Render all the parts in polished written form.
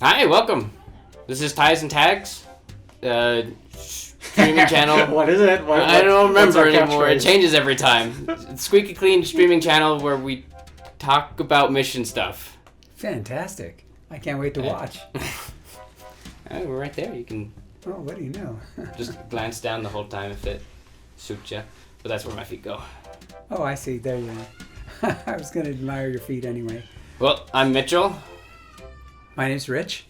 Hi, welcome. This is tiesn'tags, streaming channel. What is it? I don't remember anymore. It changes every time. It's squeaky clean streaming channel where we talk about mission stuff. Fantastic. I can't wait to watch. Oh, we're right there. You can Oh, what do you know? just glance down the whole time if it suits you. But that's where my feet go. Oh, I see. There you are. I was going to admire your feet anyway. Well, I'm Mitchell. My name's Rich.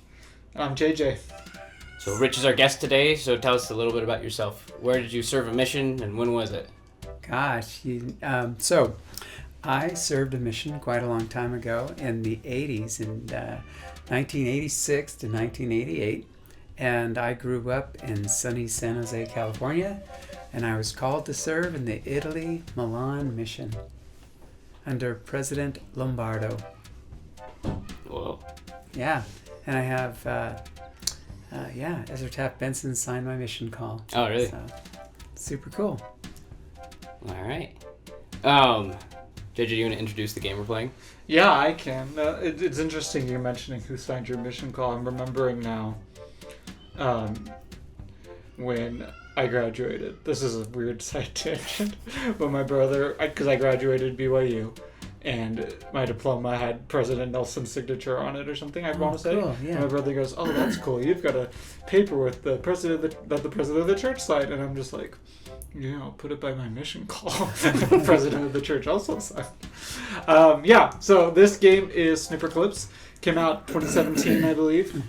I'm JJ. So Rich is our guest today, so tell us a little bit about yourself. Where did you serve a mission and when was it? Gosh, so I served a mission quite a long time ago in the 80s, in 1986 to 1988. And I grew up in sunny San Jose, California, and I was called to serve in the Italy Milan mission under President Lombardo. Whoa. Yeah, and I have, Ezra Taft Benson signed my mission call. Oh, really? So, super cool. All right. JJ, you want to introduce the game we're playing? Yeah, I can. It's interesting you're mentioning who signed your mission call. I'm remembering now when I graduated. This is a weird side tangent. But my brother, because I graduated BYU, and my diploma had President Nelson's signature on it or something, I want to say. Cool, yeah. And my brother goes, "Oh, that's cool. You've got a paper with the president that the president of the church signed." And I'm just like, "Yeah, I'll put it by my mission call." The president of the church also signed. So this game is Snipperclips. Came out 2017, I believe.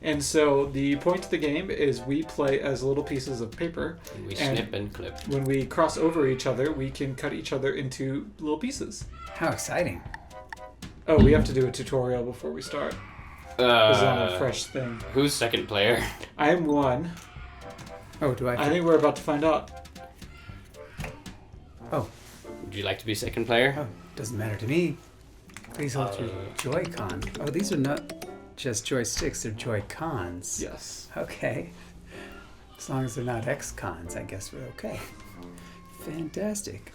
And so the point of the game is we play as little pieces of paper. We snip and clip. When we cross over each other, we can cut each other into little pieces. How exciting. Oh, we have to do a tutorial before we start. This is not a fresh thing. Who's second player? I am one. Oh, do I think we're about to find out. Oh, Would you like to be second player? oh, doesn't matter to me. Please hold your Joy-Con. Oh, these are not just joysticks, they're Joy-Cons. Yes. Okay. As long as they're not X-Cons, I guess we're okay. Fantastic.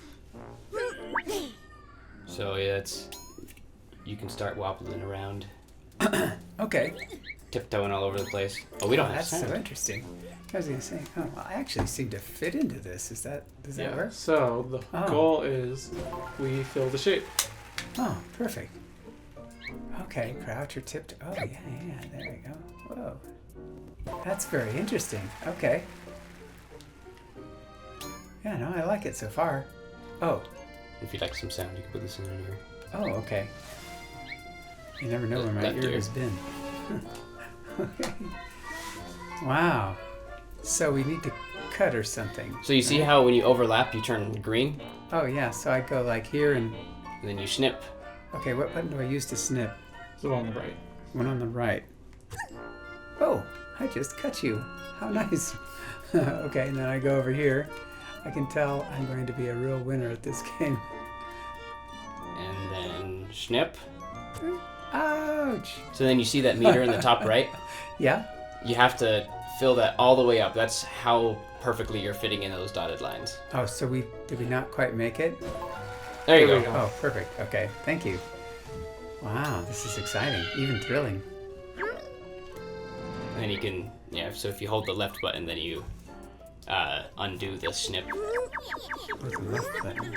So yeah, you can start wobbling around, Okay. tiptoeing all over the place. Oh, we don't have That's sound. so interesting. I was going to say, oh, well, I actually seem to fit into this. Does that work? So the goal is we fill the shape. Oh, perfect. Okay, crouch or tipped. Oh, yeah, there we go. Whoa. That's very interesting. Okay. Yeah, no, I like it so far. Oh, If you'd like some sound, you can put this in here. oh, okay. You never know where my Left ear ear. has been. Okay. Wow. So we need to cut or something. So you see how when you overlap, you turn green, Oh, yeah, so I go like here and... and then you snip. Okay, what button do I use to snip? The one on the right. One on the right. Oh, I just cut you. How nice. Okay, and then I go over here. I can tell I'm going to be a real winner at this game. And then snip. Ouch. So then you see that meter in the top right? Yeah? You have to fill that all the way up. That's how perfectly you're fitting in those dotted lines. Oh, so did we not quite make it? There you There we go. go. Oh, perfect. Okay, thank you. Wow, this is exciting, even thrilling. And then you can, so if you hold the left button, then you undo the snip. Where's the left button?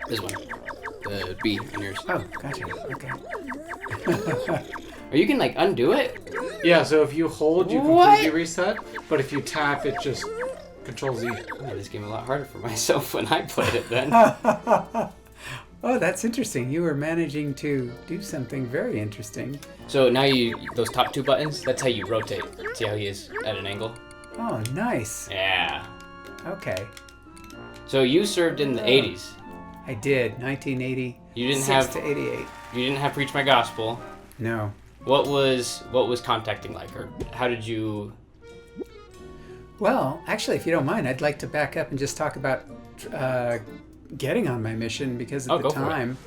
This one. The B on yours. Oh, gotcha. Okay. Or you can undo it? Yeah, so if you hold, you completely reset. But if you tap, it just Control Z. I made this game a lot harder for myself when I played it then. Oh, that's interesting. You were managing to do something very interesting. So now those top two buttons, that's how you rotate. See how he is at an angle? Oh, nice. Yeah. Okay. So you served in the 80s. I did. 1980. You didn't have to 88. You didn't have Preach My Gospel. No. What was contacting like, or how did you? Well, actually, if you don't mind, I'd like to back up and just talk about getting on my mission, because at the time,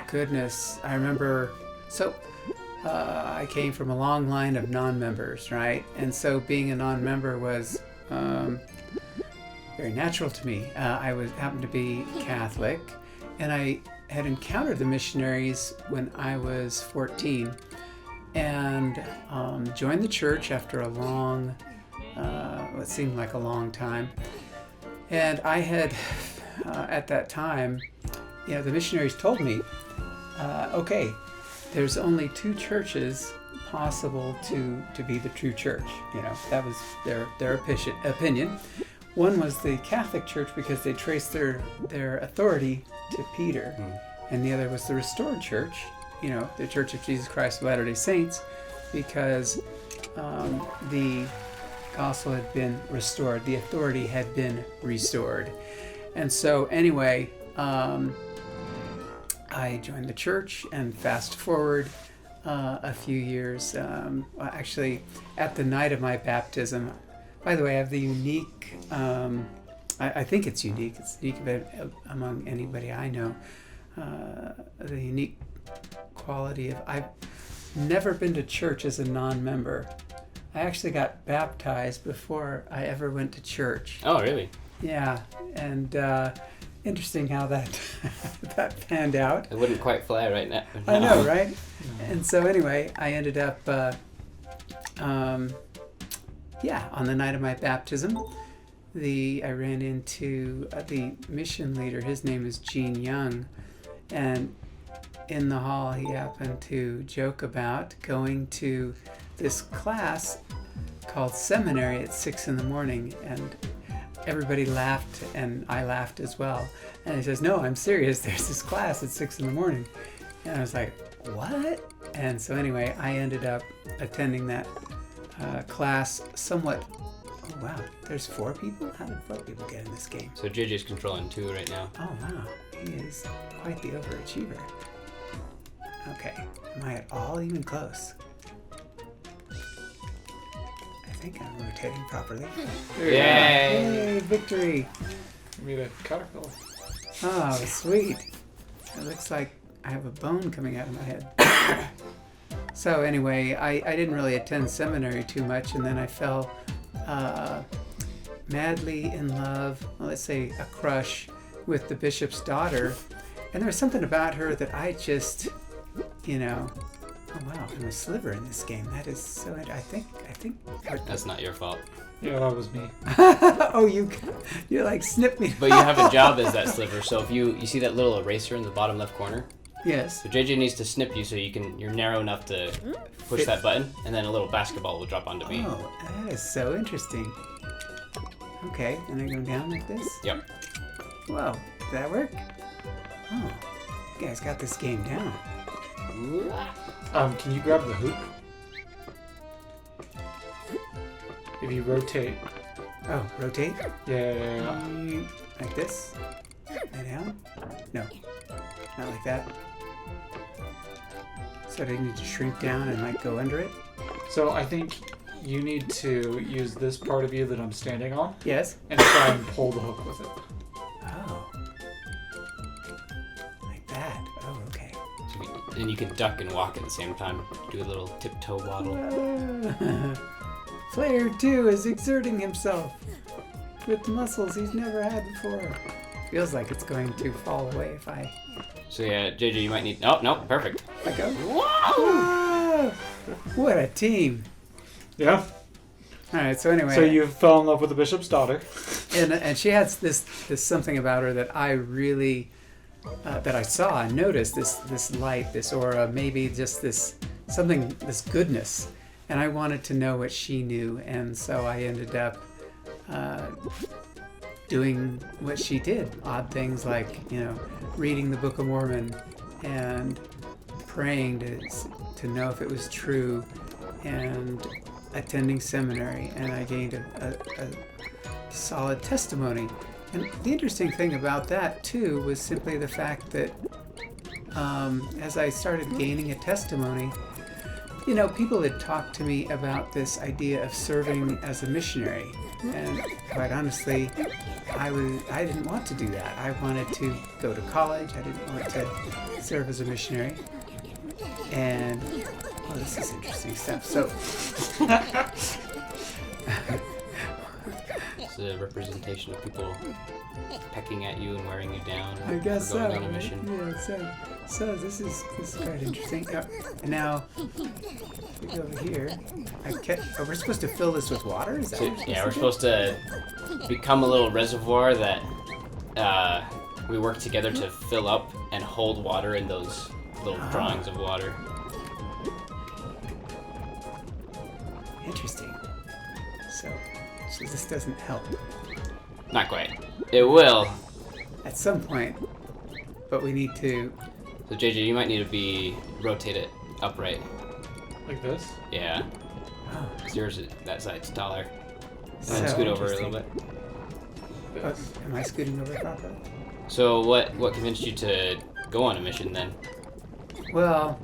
goodness, I remember. So I came from a long line of non-members, right? And so being a non-member was very natural to me. I happened to be Catholic, and I had encountered the missionaries when I was 14, and joined the church after a long, what seemed like a long time. And I had, at that time, the missionaries told me, okay, there's only 2 churches possible to be the true church. That was their opinion. One was the Catholic Church because they traced their authority to Peter, and the other was the Restored Church, the Church of Jesus Christ of Latter-day Saints, because the gospel had been restored, the authority had been restored. And so anyway, I joined the church, and fast forward a few years, actually at the night of my baptism. By the way, I have the unique, I think it's unique among anybody I know, the unique quality of, I've never been to church as a non-member. I actually got baptized before I ever went to church. Oh, really? Yeah, and interesting how that that panned out. It wouldn't quite fly right now. I know, right? And so anyway, I ended up, on the night of my baptism, I ran into the mission leader. His name is Gene Young, and in the hall he happened to joke about going to this class called seminary at 6 in the morning, and everybody laughed, and I laughed as well. And he says, "No, I'm serious. There's this class at 6 in the morning." And I was like, "What?" And so anyway, I ended up attending that class somewhat. Oh wow, there's 4 people? How did 4 people get in this game? So JJ's controlling 2 right now. Oh wow, he is quite the overachiever. Okay, am I at all even close? I think I'm rotating properly. Yay, victory! You made a caterpillar. Oh, sweet. It looks like I have a bone coming out of my head. So anyway, I didn't really attend seminary too much, and then I fell madly in love, well, let's say a crush, with the bishop's daughter. And there was something about her that I just, oh wow, I'm a sliver in this game. That is so, I think. That's not your fault. Yeah, that was me. Oh, you're like, snip me. But you have a job as that sliver, so if you see that little eraser in the bottom left corner? Yes. So JJ needs to snip you so you're narrow enough to push that button, and then a little basketball will drop onto me. Oh, that is so interesting. Okay, and I go down like this? Yep. Whoa, did that work? Oh, you guys got this game down. Can you grab the hoop? If you rotate. Oh, rotate? Yeah. Like this? Lay down? No, not like that. So do I need to shrink down and go under it? So I think you need to use this part of you that I'm standing on. Yes. And try and pull the hook with it. Oh. Like that. Oh, okay. And you can duck and walk at the same time. Do a little tiptoe waddle. Player 2 is exerting himself with muscles he's never had before. Feels like it's going to fall away if I... So yeah, JJ, you might need... Oh, no, perfect. I go. Whoa! What a team. Yeah. Alright, so anyway... So you fell in love with the bishop's daughter. And she has this something about her that I really... that I saw and noticed, this light, this aura, maybe just this goodness. And I wanted to know what she knew, and so I ended up doing what she did. Odd things like, reading the Book of Mormon and praying to know if it was true, and attending seminary, and I gained a solid testimony. And the interesting thing about that, too, was simply the fact that as I started gaining a testimony, people had talked to me about this idea of serving as a missionary. And quite honestly, I didn't want to do that. I wanted to go to college. I didn't want to serve as a missionary. And, this is interesting stuff. It's a representation of people pecking at you and wearing you down. I guess for going so. on a mission. Yeah, so this is quite interesting. And now, we go over here. We're supposed to fill this with water? Is that So, what yeah, we're supposed to become a little reservoir that we work together to fill up and hold water in those little drawings of water. Interesting. So this doesn't help Not quite. It will. at some point, but we need to. So JJ, you might need to be rotate it upright. Like this? Yeah. Oh, 'Cause yours, that side's taller. so And scoot over a interesting. little bit. Am I scooting over properly? So what convinced you to go on a mission then? Well,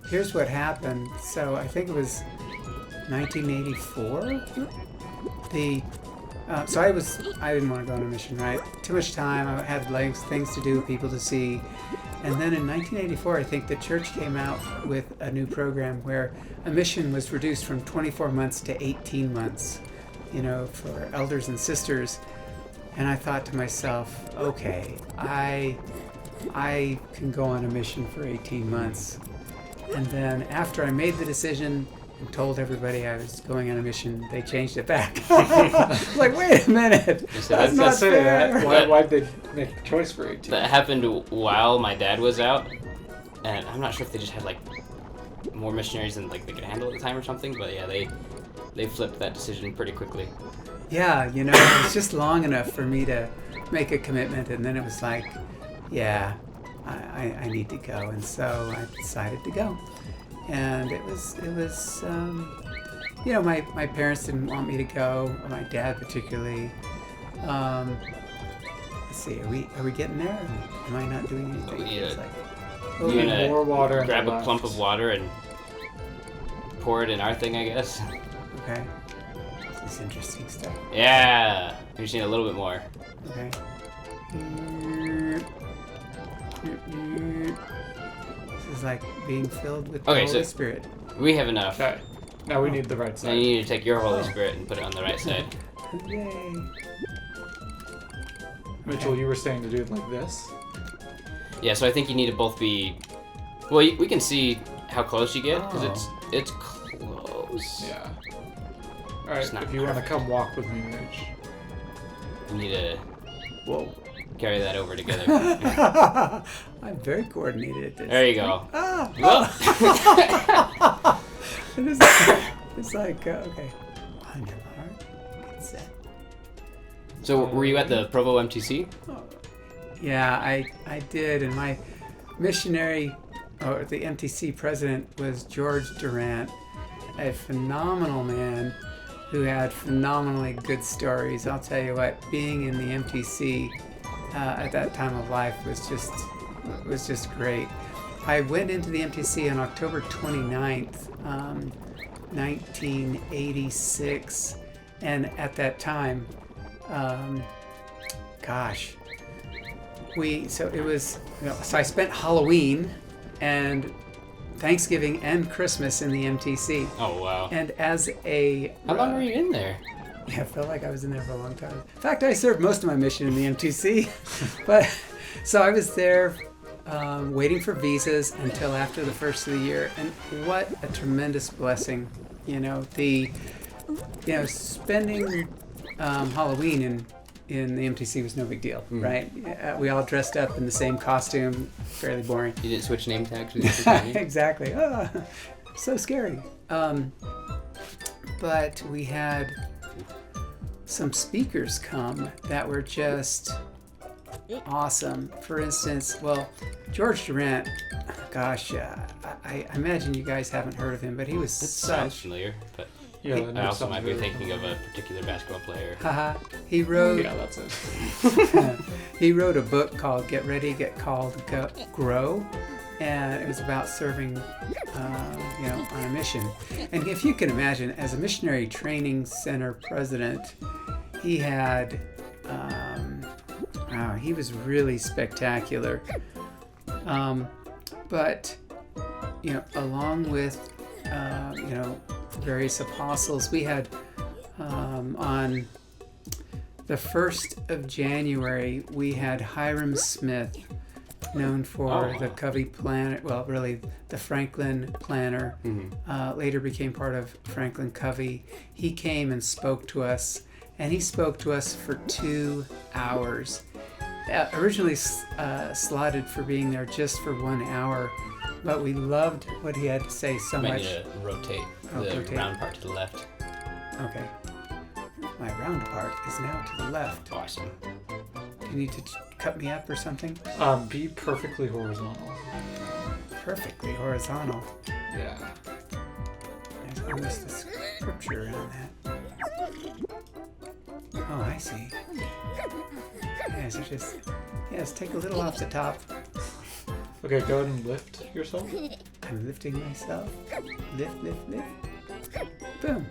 here's what happened. So I think it was 1984. So I didn't want to go on a mission, right? Too much time. I had things to do, people to see. And then in 1984, I think the church came out with a new program where a mission was reduced from 24 months to 18 months, for elders and sisters. And I thought to myself, okay, I can go on a mission for 18 months. And then after I made the decision and told everybody I was going on a mission, they changed it back. I was like, wait a minute, that's not fair. Why'd they make a choice for 18? That happened while my dad was out, and I'm not sure if they just had like more missionaries than like they could handle at the time or something. But yeah, they flipped that decision pretty quickly. Yeah, it was just long enough for me to make a commitment, and then it was like, yeah, I need to go, and so I decided to go. And it was my parents didn't want me to go, or my dad particularly. Let's see, are we getting there? Am I not doing anything? We need It's to- like, You're Need gonna more water. grab on the a clump left. of water and pour it in our thing, I guess. okay, this is interesting stuff. Yeah, we just need a little bit more. Okay. This is like being filled with the Okay, Holy so- Spirit. We have enough. Okay. Now we need the right Now side. you need to take your Holy Spirit and put it on the right side. Yay. Mitchell, you were saying to do it like this? Yeah, so I think you need to both be. Well, we can see how close you get because it's close. Yeah. Alright, It's not if you want to come walk with me, Mitch. We need to Whoa. carry that over together. I'm very coordinated at this. There you go. Ah! Well, It's like, okay. On your mark, get set. so were you at the Provo MTC? Yeah, I did, and my missionary, or the MTC president, was George Durant, a phenomenal man who had phenomenally good stories. I'll tell you what, being in the MTC at that time of life was just great. I went into the MTC on October 29th, 1986, and at that time, so I spent Halloween and Thanksgiving and Christmas in the MTC. Oh wow. And as a How long were you in there? Yeah, I felt like I was in there for a long time. In fact, I served most of my mission in the MTC, but so I was there waiting for visas until after the first of the year, and what a tremendous blessing! Spending Halloween in the MTC was no big deal, right? We all dressed up in the same costume, fairly boring. You didn't switch name tags with your companion? Exactly. So scary. But we had some speakers come that were just awesome. For instance, George Durant, gosh, I imagine you guys haven't heard of him, but he was Sounds familiar, but Yeah, that I name also sounds might be really thinking of a particular basketball player. He wrote Yeah, that's it. he wrote a book called Get Ready, Get Called, Grow, and it was about serving on a mission. And if you can imagine, as a missionary training center president, he had he was really spectacular. But along with various apostles, we had on the 1st of January, we had Hiram Smith, known for the Covey Planner, well, really the Franklin Planner, later became part of Franklin Covey. He came and spoke to us, and he spoke to us for 2 hours. Originally slotted for being there just for 1 hour, but we loved what he had to say so much. Might need to rotate the round part to the left. Okay. My round part is now to the left. Awesome. Do you need to cut me up or something? Be perfectly horizontal. Perfectly horizontal. Yeah. There's almost a scripture around that. Oh, I see. Yes, take a little off the top. Okay, go ahead and lift yourself. I'm lifting myself. Lift. Boom.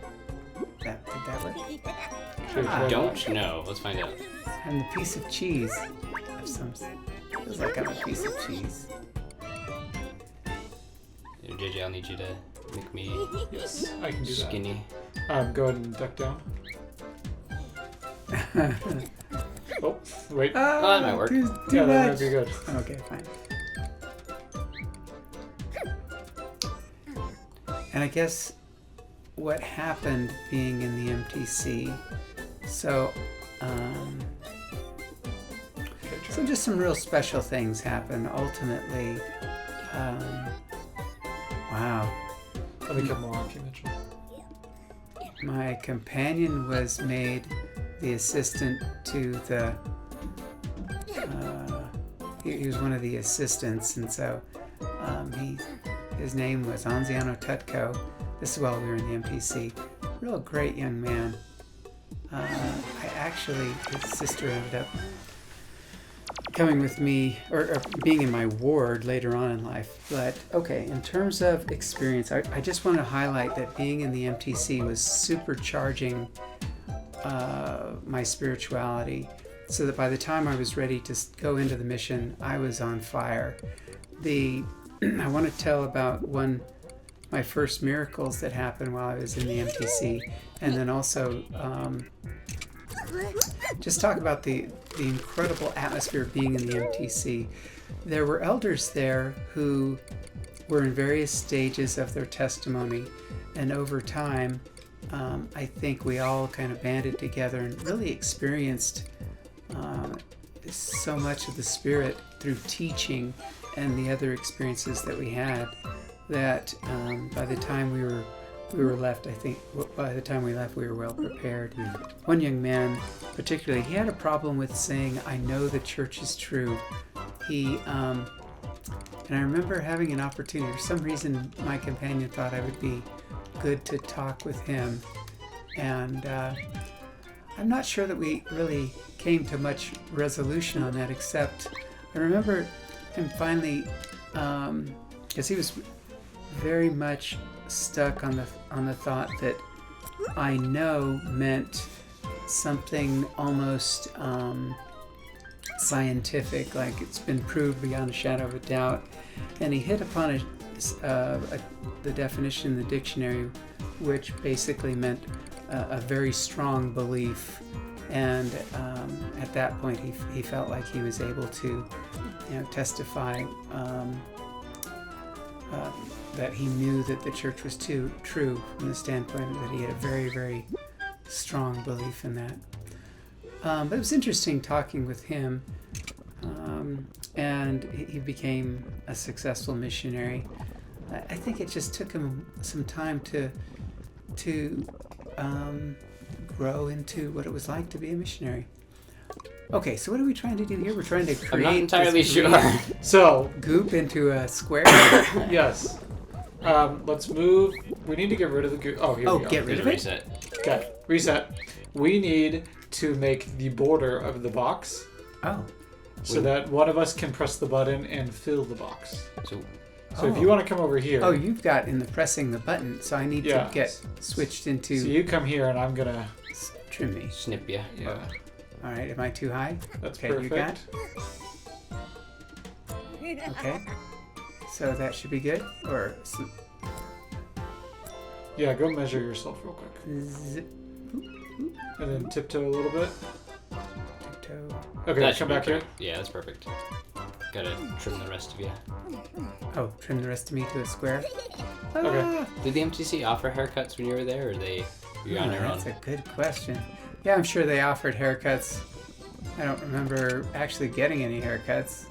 Did that work? I don't know. Let's find out. And the piece of cheese of some. Feels like I'm a piece of cheese. JJ, I'll need you to make me Yes, I can do skinny. that. Go ahead and duck down. Oh, wait. Oh, that might work. Too Yeah, that might much. be good. Okay, fine. And I guess what happened being in the MTC, so just some real special things happened. Ultimately, wow. Let me come more off you, Mitchell. My companion was made the assistant to the. He was one of the assistants, and so his name was Anziano Tutko. This is while we were in the MTC. Real great young man. His sister ended up coming with me, or being in my ward later on in life. But okay, in terms of experience, I just want to highlight that being in the MTC was supercharging my spirituality, so that by the time I was ready to go into the mission, I was on fire. I want to tell about my first miracles that happened while I was in the MTC, and then also just talk about the incredible atmosphere of being in the MTC. There were elders there who were in various stages of their testimony, and over time, I think we all kind of banded together and really experienced so much of the Spirit through teaching and the other experiences that we had, that by the time we were left, I think by the time we left, we were well prepared. One young man, particularly, he had a problem with saying, "I know the church is true." And I remember having an opportunity. For some reason, my companion thought I would be good to talk with him, and I'm not sure that we really came to much resolution on that, except I remember him finally, because he was very much stuck on the thought that "I know" meant something almost scientific, like it's been proved beyond a shadow of a doubt. And he hit upon the definition in the dictionary, which basically meant a very strong belief. And at that point, he felt like he was able to, testify that he knew that the church was true from the standpoint that he had a very, very strong belief in that. But it was interesting talking with him, and he became a successful missionary. I think it just took him some time to grow into what it was like to be a missionary. Okay, so what are we trying to do here? We're trying to create. I'm not entirely sure. So, goop into a square. yes. Let's move. We need to get rid of the goop. Oh, here we go. Get rid of it. Reset. Okay, reset. We need to make the border of the box so that one of us can press the button and fill the box. So if you want to come over here. Oh, you've got in the pressing the button, so I need to get switched into. So you come here and I'm going to trim me. Snip ya. Yeah. All right, am I too high? That's okay, perfect. You got? Okay. So that should be good? Or... Yeah, go measure yourself real quick. Zip. And then tiptoe a little bit. Okay, That should come be back here. perfect. Yeah, that's perfect. Gotta trim the rest of you. Oh, trim the rest of me to a square. Okay. Did the MTC offer haircuts when you were there, or were you on your own? That's a good question. Yeah, I'm sure they offered haircuts. I don't remember actually getting any haircuts.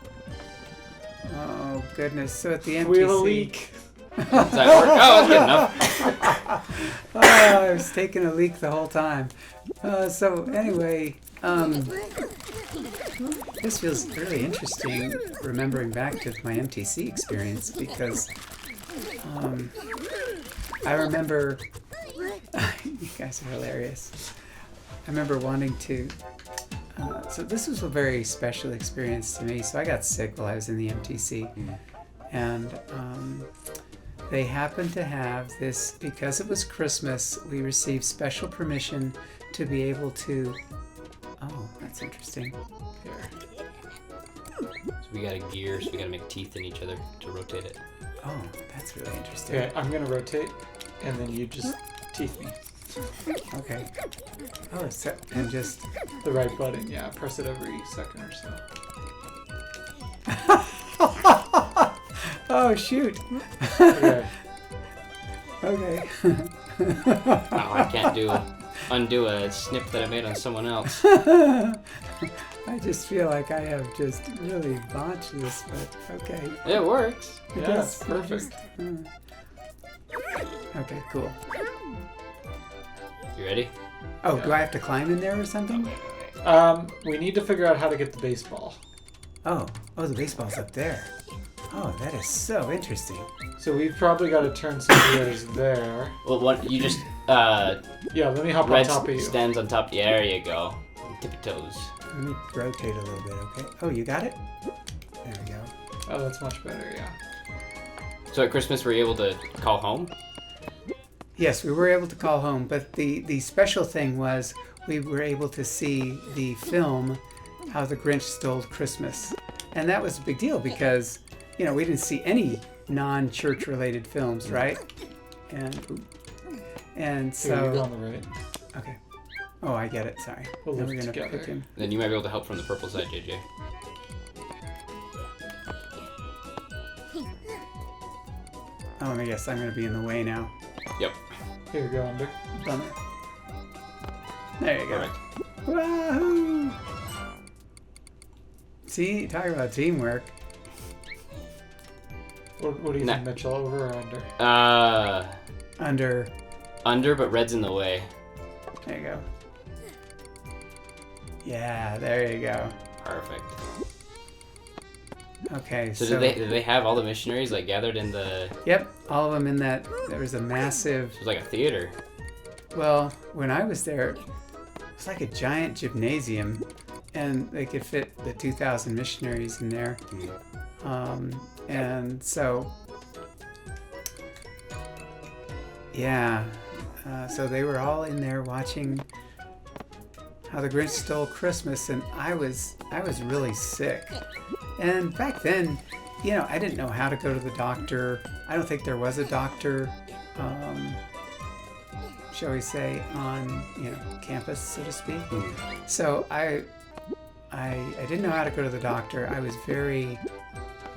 Oh, goodness. So at the MTC... We have a leak. Does that work? Oh, that's good enough. I was taking a leak the whole time. So anyway, this feels really interesting remembering back to my MTC experience because I remember... you guys are hilarious. I remember wanting to... so this was a very special experience to me. So I got sick while I was in the MTC. And they happened to have this, because it was Christmas, we received special permission to be able to... Oh, that's interesting. Here. So we got a gear, so we gotta make teeth in each other to rotate it. Oh, that's really interesting. Okay, I'm gonna rotate, and then you just teeth me. Okay. Oh, so, and just... The right button, yeah. Press it every second or so. Oh, shoot. Okay. Okay. Oh, I can't undo a snip that I made on someone else. I just feel like I have just really botched this, but okay. It works. Yeah, it's perfect. Okay, cool. You ready? Oh, Yeah. do I have to climb in there or something? We need to figure out how to get the baseball. Oh, the baseball's up there. Oh, that is so interesting. So we've probably got to turn some gears there. Well, you just Yeah, let me hop on red top of you. stands on top. Yeah, there you go. Tippy toes. Let me rotate a little bit, okay? Oh, you got it? There we go. Oh, that's much better, yeah. So at Christmas, were you able to call home? Yes, we were able to call home, but the special thing was we were able to see the film How the Grinch Stole Christmas. And that was a big deal because, we didn't see any non-church related films, right? And so... Here, you go on the right. Okay. Oh, I get it, sorry. We'll Then live we're gonna together. pick him. Then you might be able to help from the purple side, JJ. Oh, I guess I'm going to be in the way now. Yep. Here you go, under. Bummer. There you go. Perfect. Wahoo! See, talk about teamwork. What do you Nah. think, Mitchell? Over or under? Under. But red's in the way. There you go. Yeah, there you go. Perfect. Okay, So so did they have all the missionaries like gathered in the? yep, all of them in that. There was a massive. It was like a theater. Well, when I was there, it was like a giant gymnasium, and they could fit the 2,000 missionaries in there. And so, yeah, so they were all in there watching How the Grinch Stole Christmas, and I was really sick. And back then, I didn't know how to go to the doctor. I don't think there was a doctor, shall we say, on campus, so to speak. So I didn't know how to go to the doctor. I was very.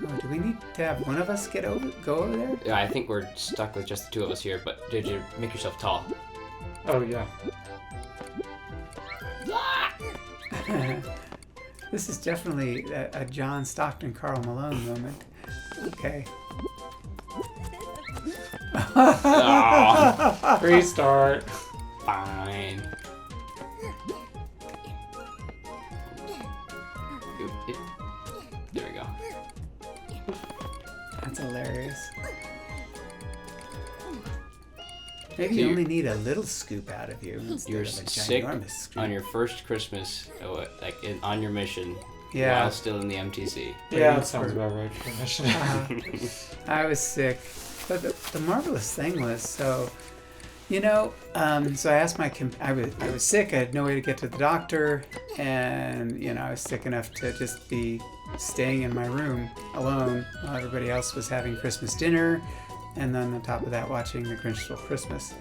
Oh, do we need to have one of us go over there? Yeah, I think we're stuck with just the two of us here. But JJ, make yourself tall. Oh, yeah. This is definitely a John Stockton, Carl Malone moment. Okay. Oh, Restart. fine. There we go. That's hilarious. Maybe So you you- only need a little scoop out of you instead You're of a sick ginormous scoop. on your first Christmas, on your mission, Yeah. while still in the MTC. Yeah, that sounds about right for mission. I was sick. But the marvelous thing was, so I asked I was sick, I had no way to get to the doctor, and, I was sick enough to just be staying in my room alone while everybody else was having Christmas dinner, and then on top of that, watching The Grinch Stole Christmas.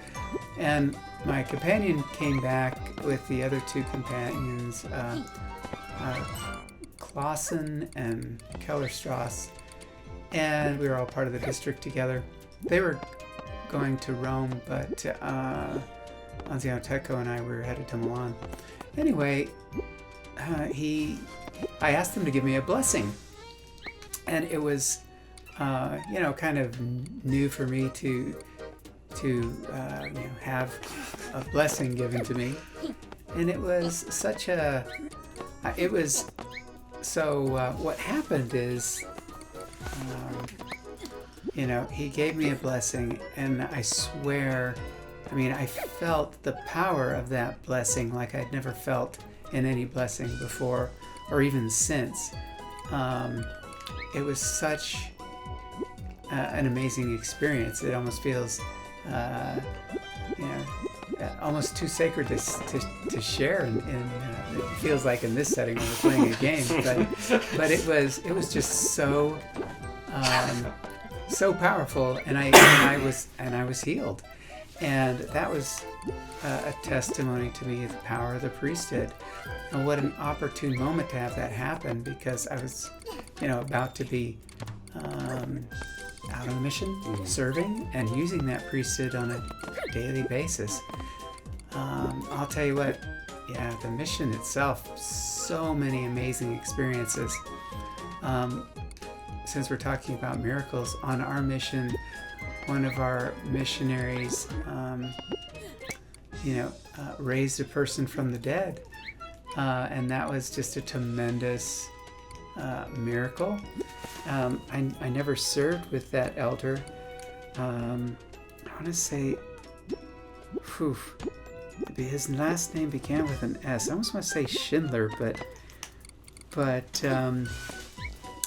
And my companion came back with the other two companions, Clausen and Kellerstrass, and we were all part of the district together. They were going to Rome, but Anziano Tecco and I were headed to Milan. Anyway, I asked him to give me a blessing, and it was, kind of new for me to have a blessing given to me, and it was such a, what happened is, he gave me a blessing, and I swear, I felt the power of that blessing like I'd never felt in any blessing before, or even since. It was such an amazing experience. It almost feels, almost too sacred to share. And it feels like in this setting when we're playing a game, but it was just so powerful, and I was healed, and that was a testimony to me of the power of the priesthood. And what an opportune moment to have that happen, because I was, about to be out on a mission, serving, and using that priesthood on a daily basis. I'll tell you what, the mission itself, so many amazing experiences. Since we're talking about miracles, on our mission, one of our missionaries, raised a person from the dead. And that was just a tremendous miracle. I never served with that elder. I want to say, his last name began with an S. I almost want to say Schindler, but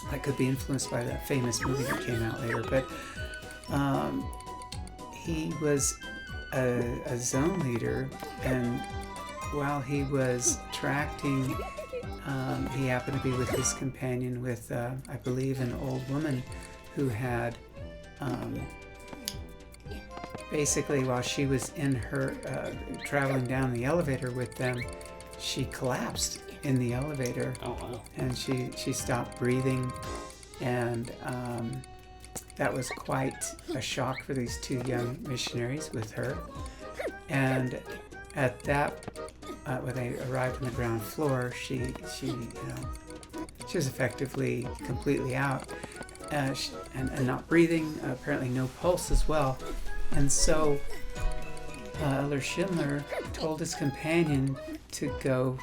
that could be influenced by that famous movie that came out later. But he was a zone leader, and while he was tracting, he happened to be with his companion, with I believe an old woman who had basically, while she was in her traveling down the elevator with them, she collapsed in the elevator. Oh wow! And she stopped breathing, and that was quite a shock for these two young missionaries with her. And at that, when they arrived on the ground floor, she was effectively completely out, and not breathing. Apparently, no pulse as well. And so, Elder Schindler told his companion to go,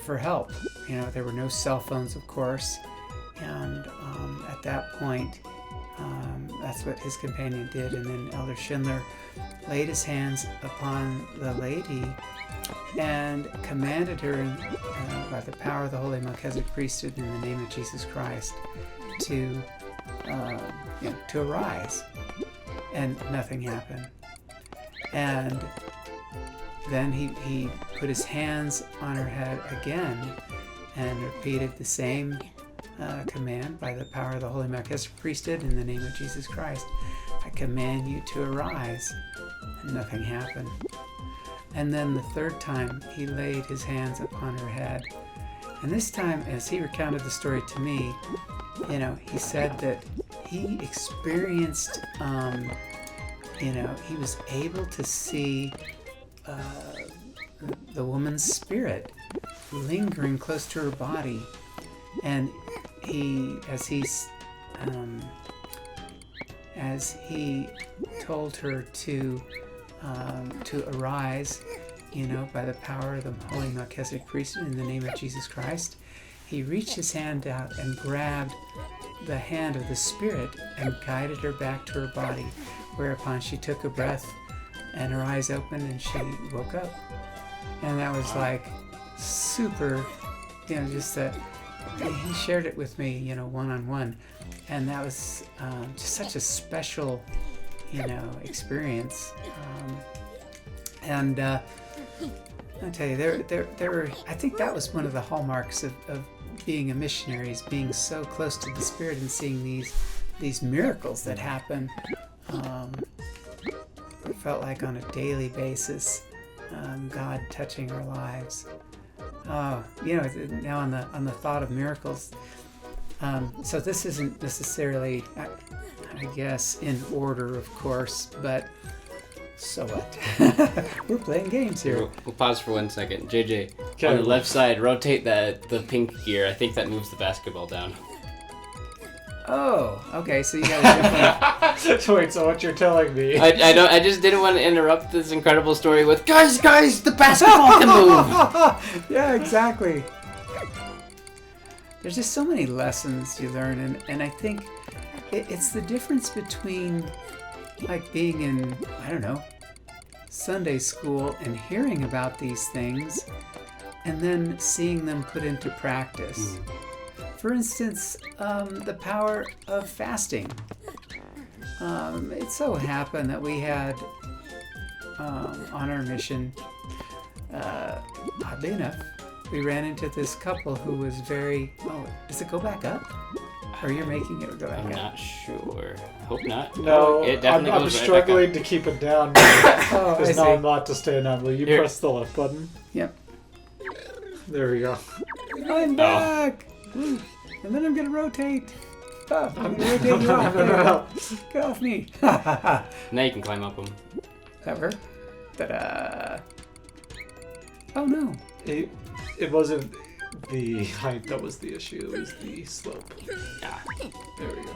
for help. There were no cell phones, of course, and at that point, that's what his companion did. And then Elder Schindler laid his hands upon the lady and commanded her, by the power of the Holy Melchizedek priesthood, in the name of Jesus Christ, to arise. And nothing happened. And then he put his hands on her head again and repeated the same command, by the power of the Holy Melchizedek priesthood, in the name of Jesus Christ. I command you to arise. And nothing happened. And then the third time, he laid his hands upon her head. And this time, as he recounted the story to me, he said that he experienced, he was able to see the woman's spirit lingering close to her body. And as he told her to arise, by the power of the Holy Melchizedek priesthood, in the name of Jesus Christ, he reached his hand out and grabbed the hand of the spirit and guided her back to her body, whereupon she took a breath and her eyes opened and she woke up. And that was like super, just that he shared it with me, one-on-one, and that was just such a special, experience. And I'll tell you, there were, I think that was one of the hallmarks of being a missionary, is being so close to the Spirit and seeing these these miracles that happen. It felt like on a daily basis, God touching our lives. Now on the thought of miracles. So this isn't necessarily, I guess, in order, of course, but so what? We're playing games here. We'll pause for 1 second. JJ, Okay. on the left side, rotate the pink gear. I think that moves the basketball down. Oh, okay. So you got a different. Wait, so what you're telling me? I just didn't want to interrupt this incredible story with guys, the basketball can move. Yeah, exactly. There's just so many lessons you learn, and I think it's the difference between like being in, I don't know, Sunday school and hearing about these things and then seeing them put into practice. For instance, the power of fasting. It so happened that we had on our mission, oddly enough, we ran into this couple who was very, does it go back up? Or you're making it go back I'm up? not sure. I hope not. No, it definitely I'm goes right struggling back to keep it down. Oh, I Because now I'm see. not to stay on. Will you Here. press the left button? Yep. There we go. I'm back! Woo. And then I'm gonna rotate. Oh, I'm gonna rotate you off. There you go. Get off me. up. Now you can climb up them. That work? Ta-da! Oh no. It wasn't the height that was the issue, it was the slope. Ah, There we go.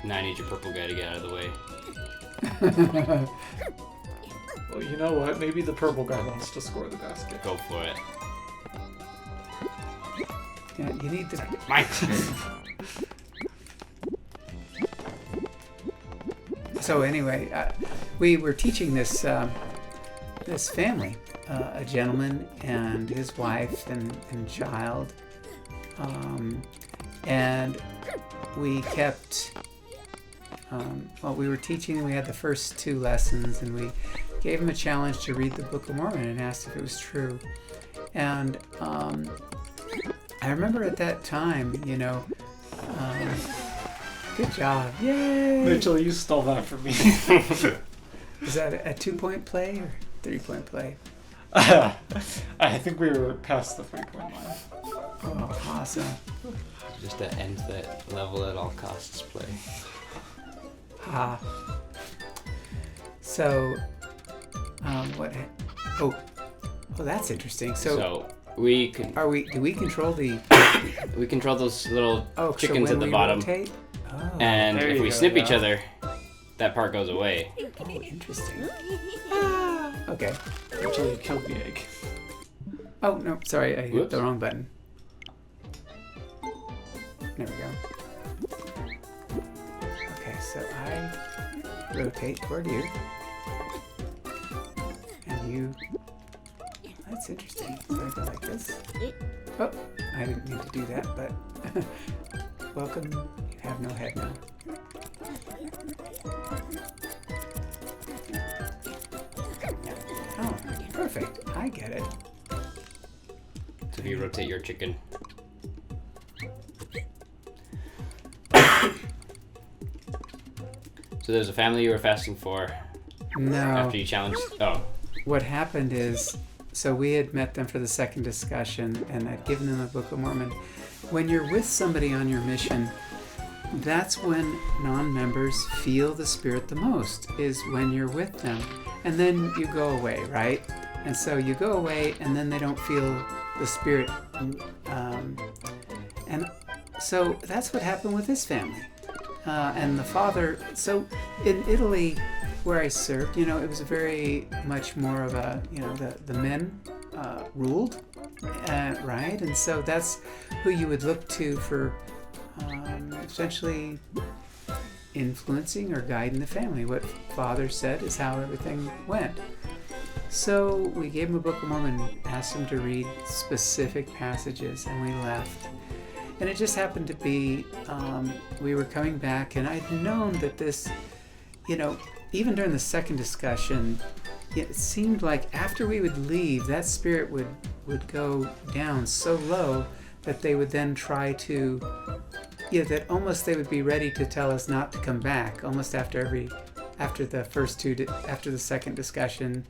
now I need your purple guy to get out of the way. Well, you know what? Maybe the purple guy wants to score the basket. Go for it. Yeah, you need to. Mine. So anyway, we were teaching this this family, a gentleman and his wife and child, and we kept. We were teaching. We had the first 2 lessons, and we gave him a challenge to read the Book of Mormon and asked if it was true. And I remember at that time, good job, yay! Mitchell, you stole that from me. Is that a 2-point play or 3-point play? I think we were past the 3-point line. Oh, awesome. Just to end that level at all costs play. So, what? Oh, that's interesting. So we can do we control the? we control those little Oh, chickens so at when the we bottom, rotate? Oh, and There if you we go, snip each yeah. other, that part goes away. oh, interesting. Okay. Mitchell, you killed the egg. Oh no, sorry, I hit Whoops. the wrong button. There we go. Okay, so I rotate toward you, and you. That's interesting. So I go like this. Oh, I didn't mean to do that, but welcome. You have no head now. Oh, perfect. I get it. So if you rotate your chicken. So there's a family you were fasting for No. after you challenged. Oh, What happened is, so we had met them for the second discussion, and I'd given them the Book of Mormon. When you're with somebody on your mission, that's when non-members feel the Spirit the most, is when you're with them. And then you go away, right? And so you go away, and then they don't feel the Spirit. And so that's what happened with this family. And the father, so in Italy, where I served, it was very much more of a, the men ruled, right? And so that's who you would look to for essentially influencing or guiding the family. What father said is how everything went. So we gave him a Book of Mormon, asked him to read specific passages, and we left. And it just happened to be, we were coming back, and I'd known that this, even during the second discussion, it seemed like after we would leave, that spirit would go down so low that they would then try to yeah, that almost they would be ready to tell us not to come back almost after the second discussion.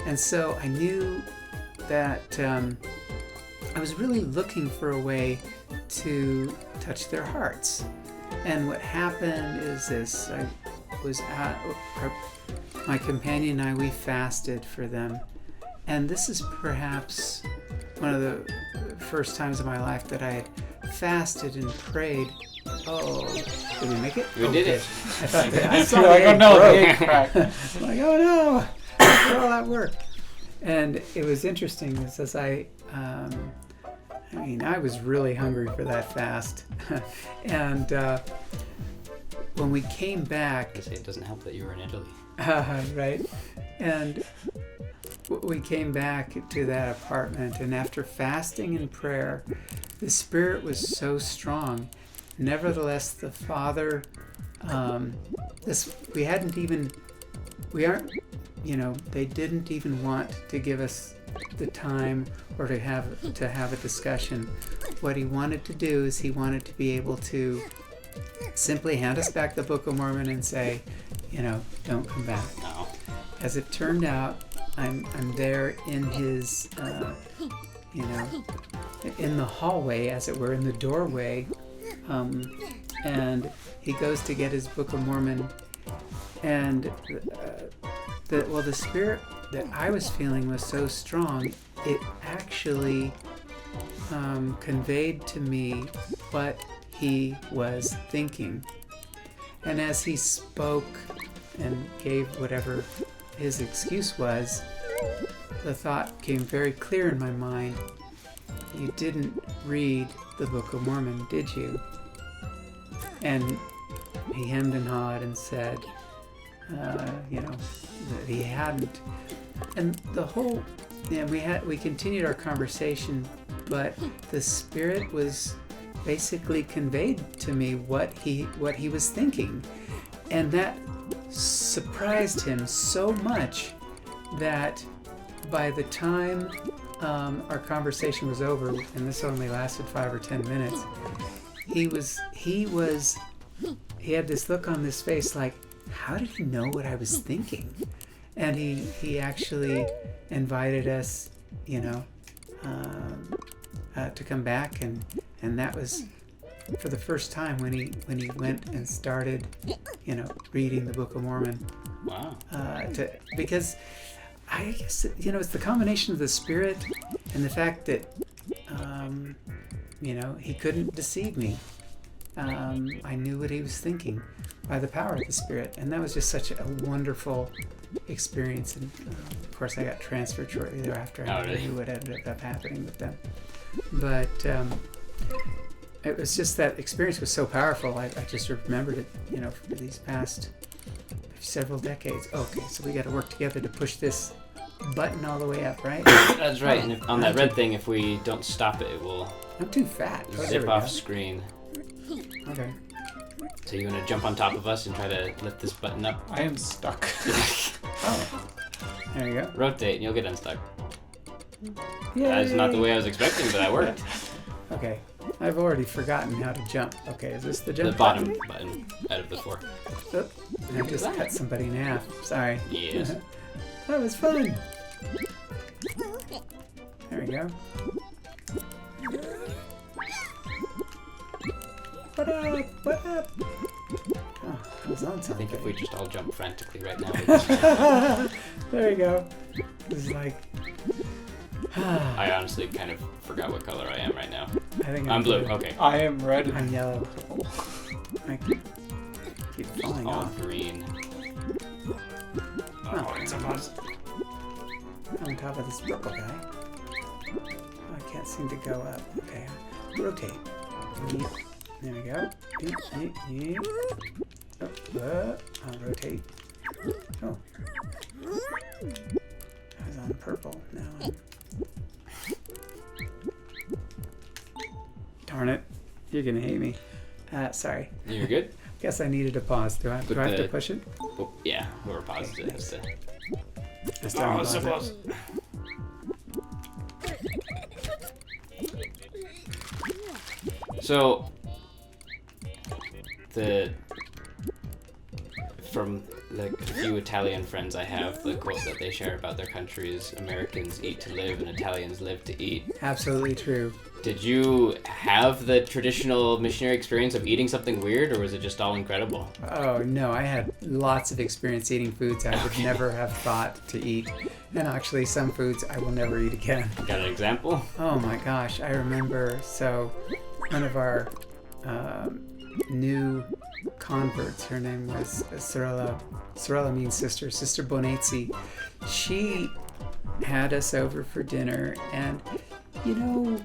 And so I knew that I was really looking for a way to touch their hearts. And what happened is this: my companion and I, we fasted for them. And this is perhaps one of the first times in my life that I had fasted and prayed. Oh, did we make it? We did it. I thought I saw You're like, the oh no, the egg egg cracked. I'm like, oh no, after all that work. And it was interesting as I was really hungry for that fast. And when we came back... It doesn't help that you were in Italy. Right. And we came back to that apartment, and after fasting and prayer, the Spirit was so strong. Nevertheless, the Father, they didn't even want to give us the time or to have a discussion. What he wanted to do is he wanted to be able to simply hand us back the Book of Mormon and say, don't come back. No. As it turned out, I'm there in his, in the hallway, as it were, in the doorway, and he goes to get his Book of Mormon, and the Spirit that I was feeling was so strong, it actually conveyed to me what he was thinking. And as he spoke and gave whatever his excuse was, the thought came very clear in my mind: you didn't read the Book of Mormon, did you? And he hemmed and hawed and said, that he hadn't. And the whole, we continued our conversation, but the Spirit was basically conveyed to me what he was thinking, and that surprised him so much that by the time our conversation was over, and this only lasted 5 or 10 minutes, he had this look on his face like, how did he know what I was thinking? And he actually invited us, to come back, and that was for the first time when he went and started, reading the Book of Mormon. Wow. Because I guess it's the combination of the Spirit and the fact that he couldn't deceive me. I knew what he was thinking by the power of the Spirit, and that was just such a wonderful experience. And of course, I got transferred shortly thereafter. I knew what ended up happening with them, but it was just that experience was so powerful. I just remembered it, for these past several decades. Okay, so we got to work together to push this button all the way up, right? That's right. And on that red thing, if we don't stop it, it will. I'm too fat. Zip off screen. Okay. So you want to jump on top of us and try to lift this button up? I am stuck. Oh. There you go. Rotate and you'll get unstuck. Yay. That's not the way I was expecting, but that worked. Okay. I've already forgotten how to jump. Okay, is this the jump The bottom button out of the 4. Oh, I just cut somebody in half. Sorry. Yes. That was fun. There we go. What up? What up? Oh, I was on I something. think if we just all jump frantically right now. There you go. This is like... I honestly kind of forgot what color I am right now. I think I'm blue. Okay. I am red. I'm yellow. I keep falling All off. green. Oh, it's a buzz. On top of this purple guy. Oh, I can't seem to go up. Okay, rotate. Yeep. There we go. Yeep, yeep, yeep. Oh, I'll rotate. Oh. I was on purple. Now I'm... Darn it. You're gonna hate me. Sorry. You're good? Guess I needed a pause. Do I have to push it? Oh, yeah, whoever paused it has to. Just Oh, unpause so it. close. So, from like a few Italian friends I have, the quote that they share about their country is Americans eat to live and Italians live to eat. Absolutely true. Did you have the traditional missionary experience of eating something weird, or was it just all incredible? Oh no, I had lots of experience eating foods I would never have thought to eat. And actually some foods I will never eat again. Got an example? Oh my gosh, I remember, so one of our new converts, her name was Sorella. Sorella means sister, Sister Bonazzi. She had us over for dinner, and you know,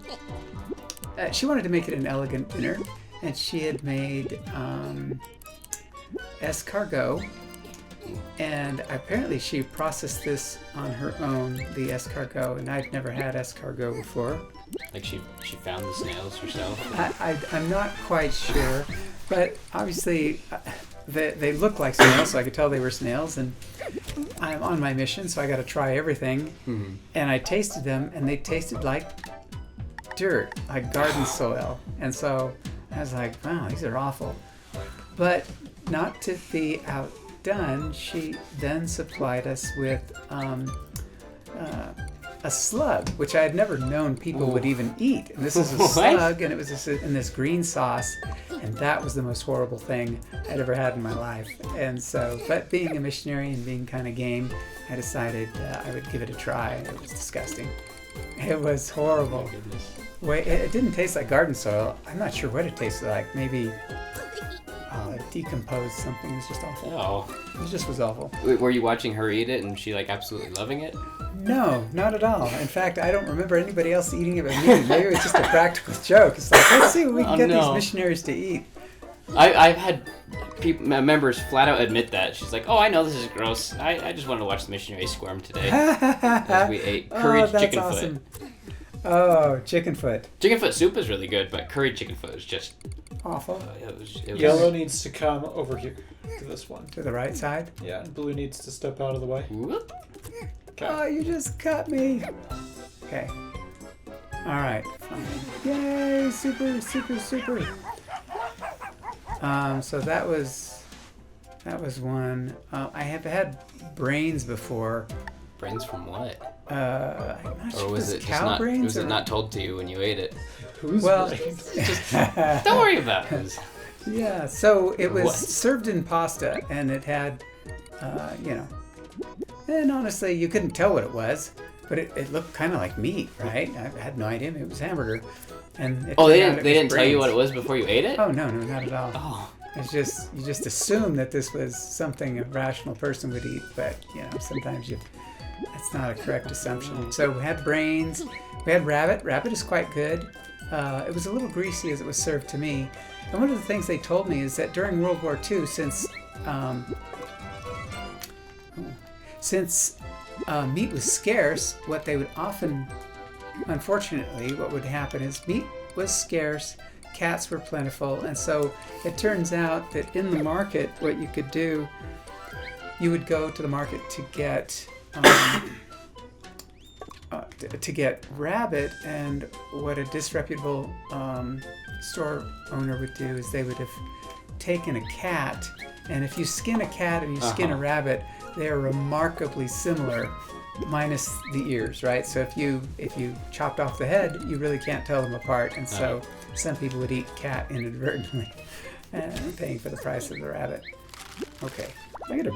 she wanted to make it an elegant dinner, and she had made escargot, and apparently she processed this on her own, the escargot, and I'd never had escargot before. Like she found the snails herself? I'm not quite sure, but obviously they look like snails, so I could tell they were snails, and I'm on my mission, so I got to try everything. Mm-hmm. And I tasted them, and they tasted like dirt, like garden soil. And so I was like, wow, these are awful. But not to be outdone, she then supplied us with a slug, which I had never known people would even eat. And this is a slug, and it was in this green sauce, and that was the most horrible thing I'd ever had in my life. And so, but being a missionary and being kind of game, I decided I would give it a try. It was disgusting. It was horrible. Oh, goodness. Wait, it didn't taste like garden soil. I'm not sure what it tasted like. Maybe decomposed something. It was just awful. Oh. It just was awful. Were you watching her eat it and she like absolutely loving it? No, not at all. In fact, I don't remember anybody else eating it but me. Maybe it was just a practical joke. It's like, let's see what we can get these missionaries to eat. I've had members flat out admit that. She's like, oh, I know this is gross. I just wanted to watch the missionaries squirm today. As we ate curried chicken foot. Oh, chicken foot. Chicken foot soup is really good, but curried chicken foot is just awful. It was Yellow needs to come over here to this one. To the right side? Yeah, and blue needs to step out of the way. Whoop. Okay. Oh, you just cut me. Okay. All right. Fine. Yay! Super, super, super. So that was one. I have had brains before. Brains from what? I'm not sure. Or was it cow just not? brains Was it or... not told to you when you ate it? Who's Well, brains? Don't worry about it. yeah. So it was What? served in pasta, and it had, you know, and honestly, you couldn't tell what it was, but it looked kind of like meat, right? I had no idea. Maybe it was hamburger. And it Oh, they turned out didn't. They it was didn't tell you brains. what it was before you ate it. Oh no, not at all. Oh. It's just you just assume that this was something a rational person would eat, but you know sometimes that's not a correct assumption. So we had brains, we had rabbit. Rabbit is quite good. It was a little greasy as it was served to me. And one of the things they told me is that during World War II, since meat was scarce, what they would often, unfortunately, what would happen is meat was scarce. Cats were plentiful, and so it turns out that in the market, what you could do, you would go to the market to get rabbit, and what a disreputable store owner would do is they would have taken a cat, and if you skin a cat and you skin a rabbit, they are remarkably similar, minus the ears, right? So if you chopped off the head, you really can't tell them apart, and so some people would eat cat inadvertently, paying for the price of the rabbit. Okay, I gotta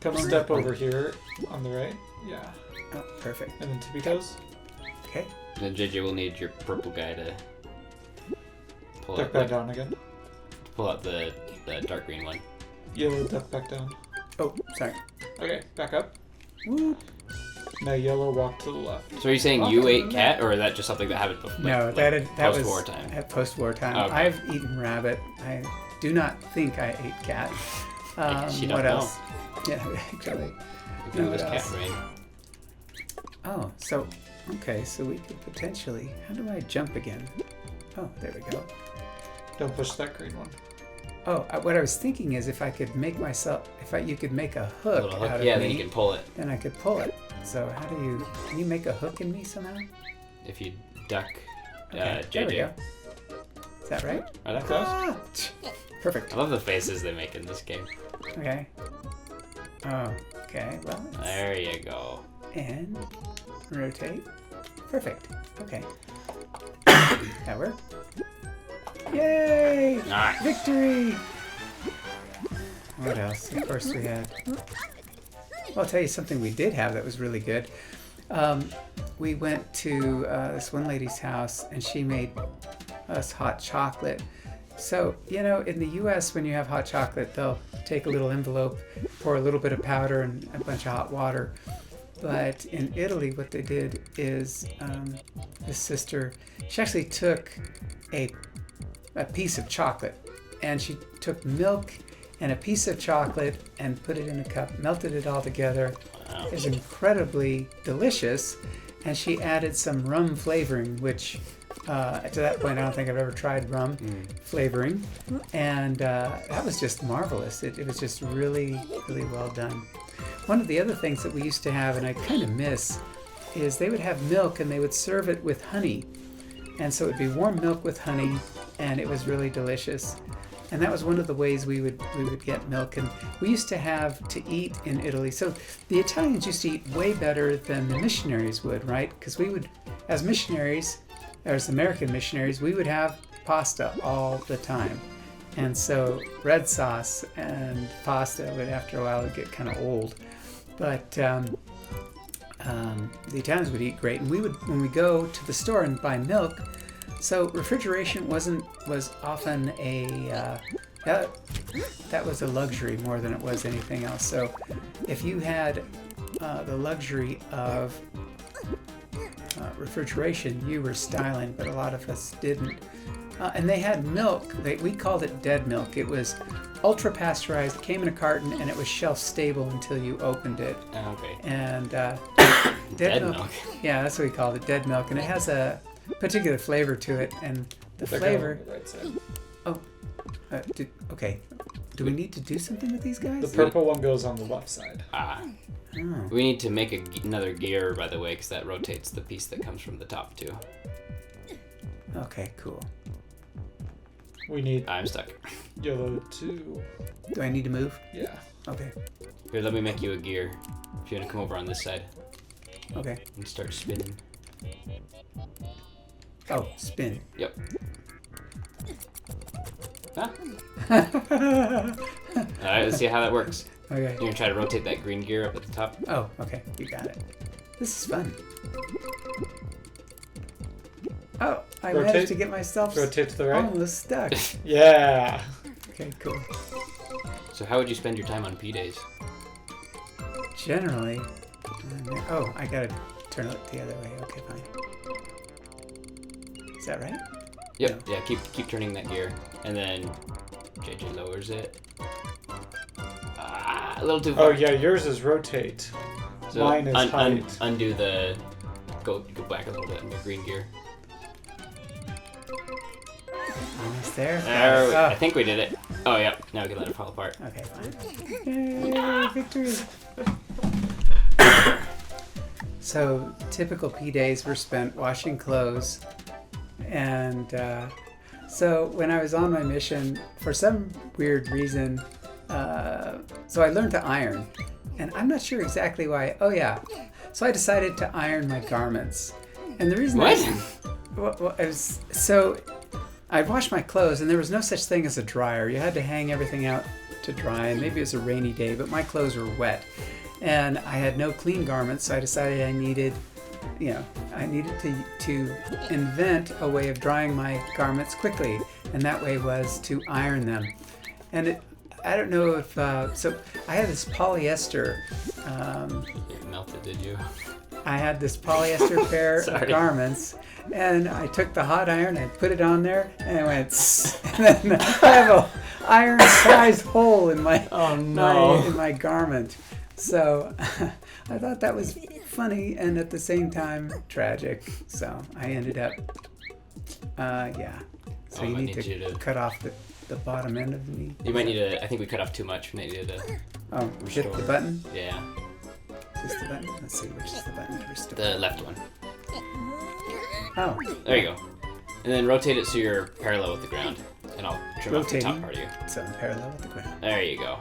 Come step over here on the right. Yeah. Oh, perfect. And then tippy toes. Okay. Then JJ will need your purple guy to pull Duck out, back down again. the dark green one. Yellow, duck back down. Oh, sorry. Okay, back up. Whoop. Now yellow, walk to the left. So are you saying you ate cat, or is that just something that happened before? No, that was post-war time. At post-war time. Okay. I've eaten rabbit. I do not think I ate cat. You don't what know. else? Yeah, actually. Do No, this what cat else? brain. Oh, so okay, so we could potentially. How do I jump again? Oh, there we go. Don't push that green one. Oh, what I was thinking is if I could make myself, you could make a hook, Little hook. out of Yeah, me, then you can pull it. then I could pull it. So how do you? Can you make a hook in me somehow? If you duck Okay, there we JJ. go. Is that right? Are that close? Ah! Perfect. I love the faces they make in this game. Okay. Oh, okay. Well, There you go. and rotate. Perfect. Okay. That worked. Yay! Nice. Victory! What else? Of course we had... Well, I'll tell you something we did have that was really good. We went to this one lady's house and she made us hot chocolate. So, you know, in the US, when you have hot chocolate, they'll take a little envelope, pour a little bit of powder and a bunch of hot water. But in Italy, what they did is this sister, she actually took a piece of chocolate and she took milk and a piece of chocolate and put it in a cup, melted it all together. Wow. It was incredibly delicious. And she added some rum flavoring, which to that point, I don't think I've ever tried rum flavoring. And that was just marvelous. It was just really, really well done. One of the other things that we used to have, and I kind of miss, is they would have milk and they would serve it with honey. And so it would be warm milk with honey, and it was really delicious. And that was one of the ways we would get milk. And we used to have to eat in Italy. So the Italians used to eat way better than the missionaries would, right? Because we would, as missionaries, as American missionaries, we would have pasta all the time. And so red sauce and pasta would, after a while, get kind of old. But the Italians would eat great. And we would, when we go to the store and buy milk, so refrigeration was often a that was a luxury more than it was anything else. So if you had the luxury of refrigeration, you were styling, but a lot of us didn't. And they had milk. We called it dead milk. It was ultra pasteurized, came in a carton, and it was shelf stable until you opened it. Okay. And Dead milk. Yeah, that's what we called it, dead milk, and it has a particular flavor to it, and the They're flavor. going on the right side. Okay. Do we need to do something with these guys? The purple one goes on the left side. Ah. Oh. We need to make another gear, by the way, because that rotates the piece that comes from the top, too. Okay, cool. We need I'm stuck. yellow too. Do I need to move? Yeah. Okay. Here, let me make you a gear. If you want to come over on this side Okay. and start spinning. Oh, spin. Yep. Huh? Alright, let's see how that works. Okay. You're gonna try to rotate that green gear up at the top. Oh, okay. You got it. This is fun. Oh, I Rotate. managed to get myself Rotate to the right. almost stuck. Yeah. Okay, cool. So how would you spend your time on P-days? Generally. Oh, I gotta turn it the other way. Okay, fine. Is that right? Yep. Yeah, keep turning that gear. And then JJ lowers it. A little too far. Oh yeah, yours is rotate. So Mine is height. undo the... Go back a little bit on your green gear. Almost there. I think we did it. Oh, yep. Now we can let it fall apart. Okay, fine. Yay, victory! So, typical P-days were spent washing clothes. And so, when I was on my mission, for some weird reason, so I learned to iron. And I'm not sure exactly why. Oh, yeah. So, I decided to iron my garments. And the reason I'd wash my clothes, and there was no such thing as a dryer. You had to hang everything out to dry, and maybe it was a rainy day, but my clothes were wet. And I had no clean garments, so I decided I needed to invent a way of drying my garments quickly, and that way was to iron them. And I don't know if, so I had this polyester. It melted, did you? I had this polyester pair of garments, and I took the hot iron and put it on there, and it went, and then I have an iron-sized hole in my in my garment. So I thought that was funny and at the same time tragic. So I ended up, yeah. So you need to cut off the bottom end of me. You might need to. I think we cut off too much. We might need to. Hit the button. Yeah. Is this the button? Let's see, which is the button to restore? The left one. Oh. There you go. And then rotate it so you're parallel with the ground. and I'll trim off the top Rotating. part of you. So I'm parallel with the ground. There you go.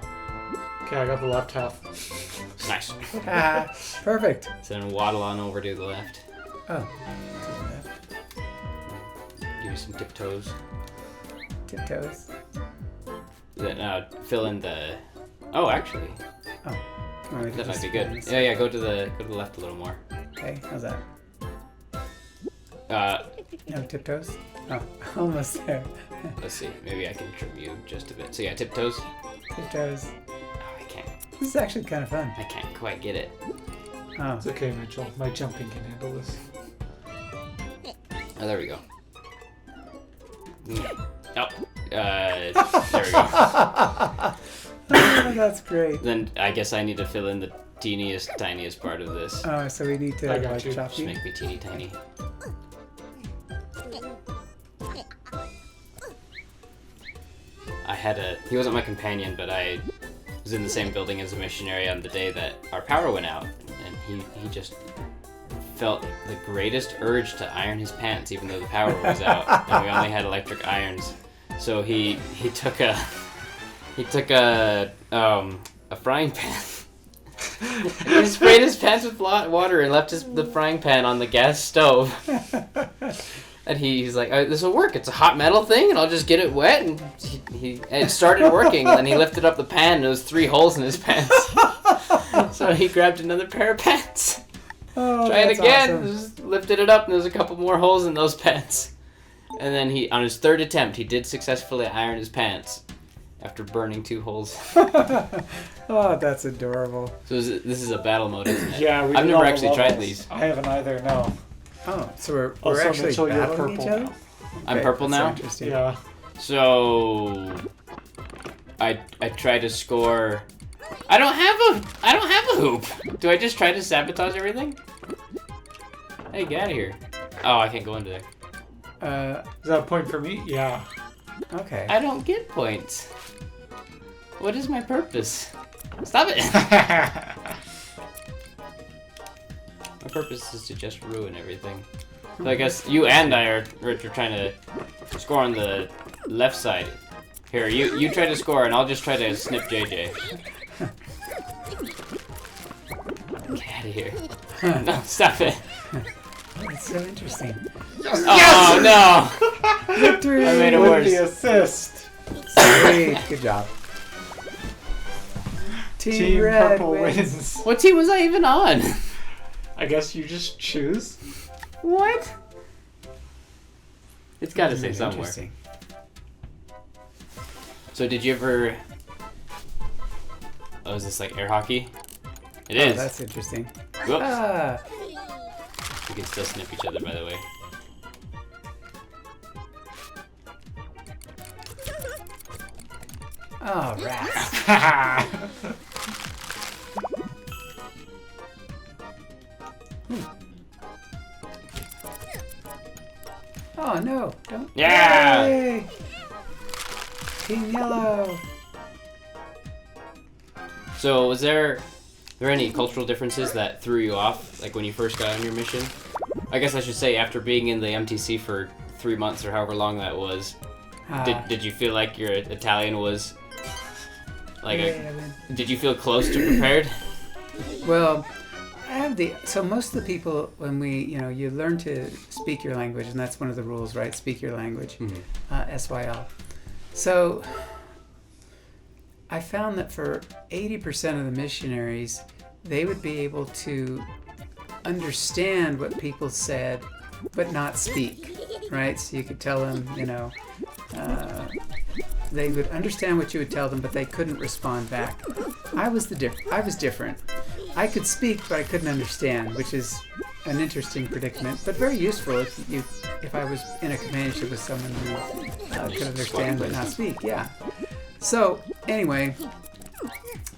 Okay, I got the left half. Nice. Ah, perfect. So then waddle on over to the left. Oh, to the left. Give you some tiptoes. Tiptoes. Then fill in the. Oh, actually, Oh, want me to that might just be fill good. this? Yeah, go to the left a little more. Okay, how's that? No tiptoes? Oh, almost there. Let's see. Maybe I can trim you just a bit. So yeah, tiptoes. Tiptoes. Oh, I can't. This is actually kind of fun. I can't quite get it. Oh, It's okay, Mitchell. My jumping can handle this. Oh, there we go. Oh, there we go. oh that's great. Then I guess I need to fill in the tiniest part of this. Oh, so we need to I got like you. chop Just you? make me teeny tiny. He wasn't my companion, but I was in the same building as a missionary on the day that our power went out, and he just felt the greatest urge to iron his pants, even though the power was out, and we only had electric irons. So he took a frying pan. He sprayed his pants with water and left the frying pan on the gas stove. And he's like, this will work. It's a hot metal thing, and I'll just get it wet. And and it started working. And then he lifted up the pan, and there was 3 holes in his pants. So he grabbed another pair of pants. Oh, Try it that's again. awesome. Just lifted it up, and there's a couple more holes in those pants. And then on his 3rd attempt, he did successfully iron his pants after burning 2 holes. Oh, that's adorable. So this is a battle mode, isn't it? Yeah, I've did never all the actually tried levels. these. I haven't either, no. Oh, so we're Also, actually Mitchell, you're battling purple each other? now. I'm Okay, purple that's so now? interesting. Yeah. So I try to score. I don't have a hoop. Do I just try to sabotage everything? Hey, get out of here. Oh, I can't go into there. Is that a point for me? Yeah. Okay. I don't get points. What is my purpose? Stop it. My purpose is to just ruin everything. So I guess you and I are trying to score on the left side. Here, you try to score, and I'll just try to snip JJ. Get out of here. No, stop it. It's so interesting. Oh, no. Victory! I made it With worse. the assist. Sweet. Good job. Team Red Purple wins. What team was I even on? I guess you just choose. What? It's got to say somewhere. Interesting. So did you ever... Oh, is this like air hockey? It Oh, is. that's interesting. Whoops. Ah, We can still snip each other, by the way. oh, rats. Oh no! Don't. Yeah! Yay! Team Yellow. So was there any cultural differences that threw you off, like when you first got on your mission? I guess I should say after being in the MTC for 3 months or however long that was, did you feel like your Italian was like did you feel close to prepared? Well, I have so most of the people, when you learn to speak your language, and that's one of the rules, right? Speak your language, SYL. So I found that for 80% of the missionaries, they would be able to understand what people said, but not speak, right? So you could tell them, they would understand what you would tell them, but they couldn't respond back. I was different. I could speak, but I couldn't understand, which is an interesting predicament, but very useful if I was in a companionship with someone who could understand but not speak. Yeah. So anyway,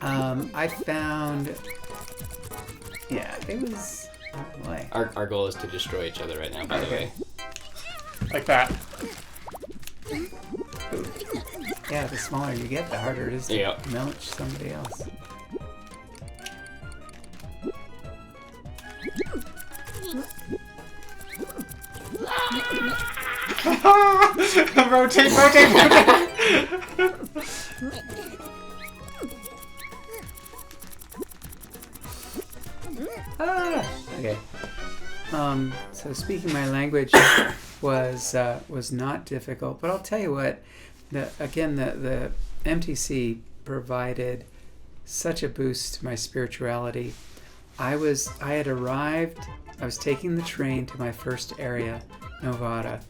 I found, it was. Oh boy. Our goal is to destroy each other right now, by the way. Like that. Yeah, the smaller you get, the harder it is to Yep. milch somebody else. Rotate. Okay. So speaking my language was not difficult, but I'll tell you what. The MTC provided such a boost to my spirituality. I had arrived. I was taking the train to my first area, Nevada.